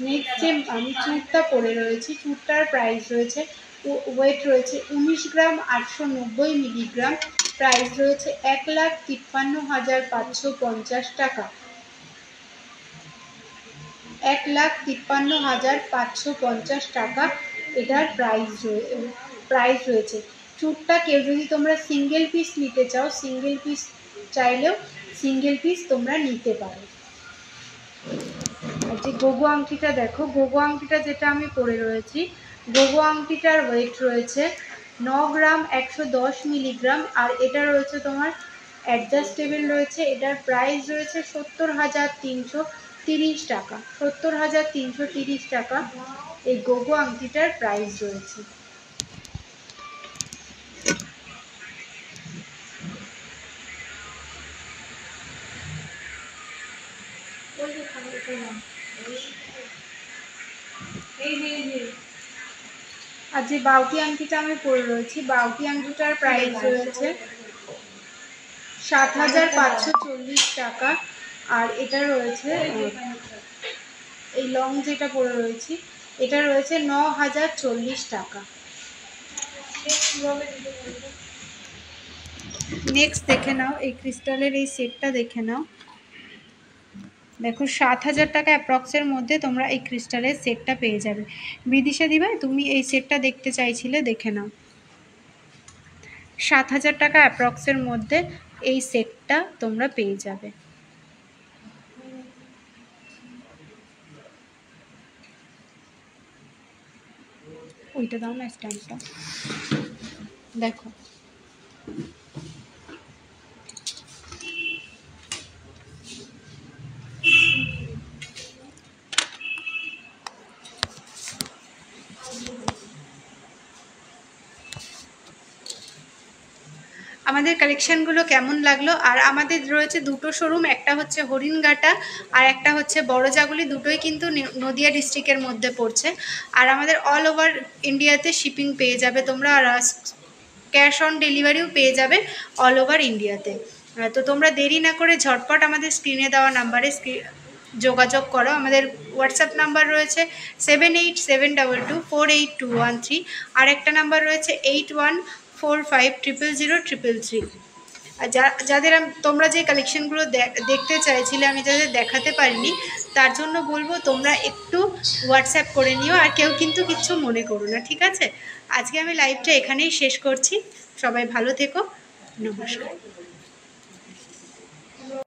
A: নেক্সট যে আমি চুড়টা পরে রয়েছি, চুড়টার প্রাইস রয়েছে ওয়েট রয়েছে 19 গ্রাম 890 মিলিগ্রাম, প্রাইস রয়েছে 1,53,550 টাকা, 1,53,550 টাকা এটার প্রাইস রয়েছে। চুড়টা কেউ যদি তোমরা সিঙ্গেল পিস নিতে চাও, সিঙ্গেল পিস চাইলেও সিঙ্গেল পিস তোমরা নিতে পারো। আর যে গোগো আংটিটা দেখো, গোগো আংটিটা যেটা আমি পরে রয়েছি, গোগো আংটিটার ওয়েট রয়েছে 9 গ্রাম 110 মিলিগ্রাম। আর এটা রয়েছে তোমার অ্যাডজাস্টেবল রয়েছে। এটার প্রাইস রয়েছে 70,330 টাকা, 70,330 টাকা এই গোগো আংটিটার প্রাইস রয়েছে। আর যে বাউটি আংটিটা আমি পরে রয়েছি, বাউটি আংটিটার প্রাইস রয়েছে 7,540 টাকা। আর এটা রয়েছে এই লং যেটা পরে রয়েছি, এটা রয়েছে 9,040 টাকা। নেক্সট দেখে নাও এই ক্রিস্টালের এই সেটটা দেখে নাও। দেখো 7,000 টাকা অ্যাপ্রক্সের মধ্যে তোমরা এই ক্রিস্টালের সেটটা পেয়ে যাবে। বিদিশা দিভাই তুমি এই সেটটা দেখতে চাইছিলে, দেখে নাও। 7,000 টাকা অ্যাপ্রক্সের মধ্যে এই সেটটা তোমরা পেয়ে যাবে। ওইটা দাও না স্ট্যান্ডটা। দেখো আমাদের কালেকশানগুলো কেমন লাগলো। আর আমাদের রয়েছে দুটো শোরুম, একটা হচ্ছে হরিণঘাটা আর একটা হচ্ছে বড়জাগুলি, দুটোই কিন্তু নদিয়া ডিস্ট্রিক্টের মধ্যে পড়ছে। আর আমাদের অল ওভার ইন্ডিয়াতে শিপিং পেয়ে যাবে তোমরা, আর ক্যাশ অন ডেলিভারিও পেয়ে যাবে অল ওভার ইন্ডিয়াতে। তো তোমরা দেরি না করে ঝটপট আমাদের স্ক্রিনে দেওয়া নাম্বারে যোগাযোগ করো। আমাদের হোয়াটসঅ্যাপ নাম্বার রয়েছে 7872248213, আর একটা নাম্বার রয়েছে 8145000033। আর যাদের তোমরা যে কালেকশনগুলো দেখতে চাইছিলে আমি যাদের দেখাতে পারিনি, তার জন্য বলবো তোমরা একটু হোয়াটসঅ্যাপ করে নিও। আর কেউ কিন্তু কিচ্ছু মনে করো না, ঠিক আছে? আজকে আমি লাইভটা এখানেই শেষ করছি। সবাই ভালো থেকো, নমস্কার।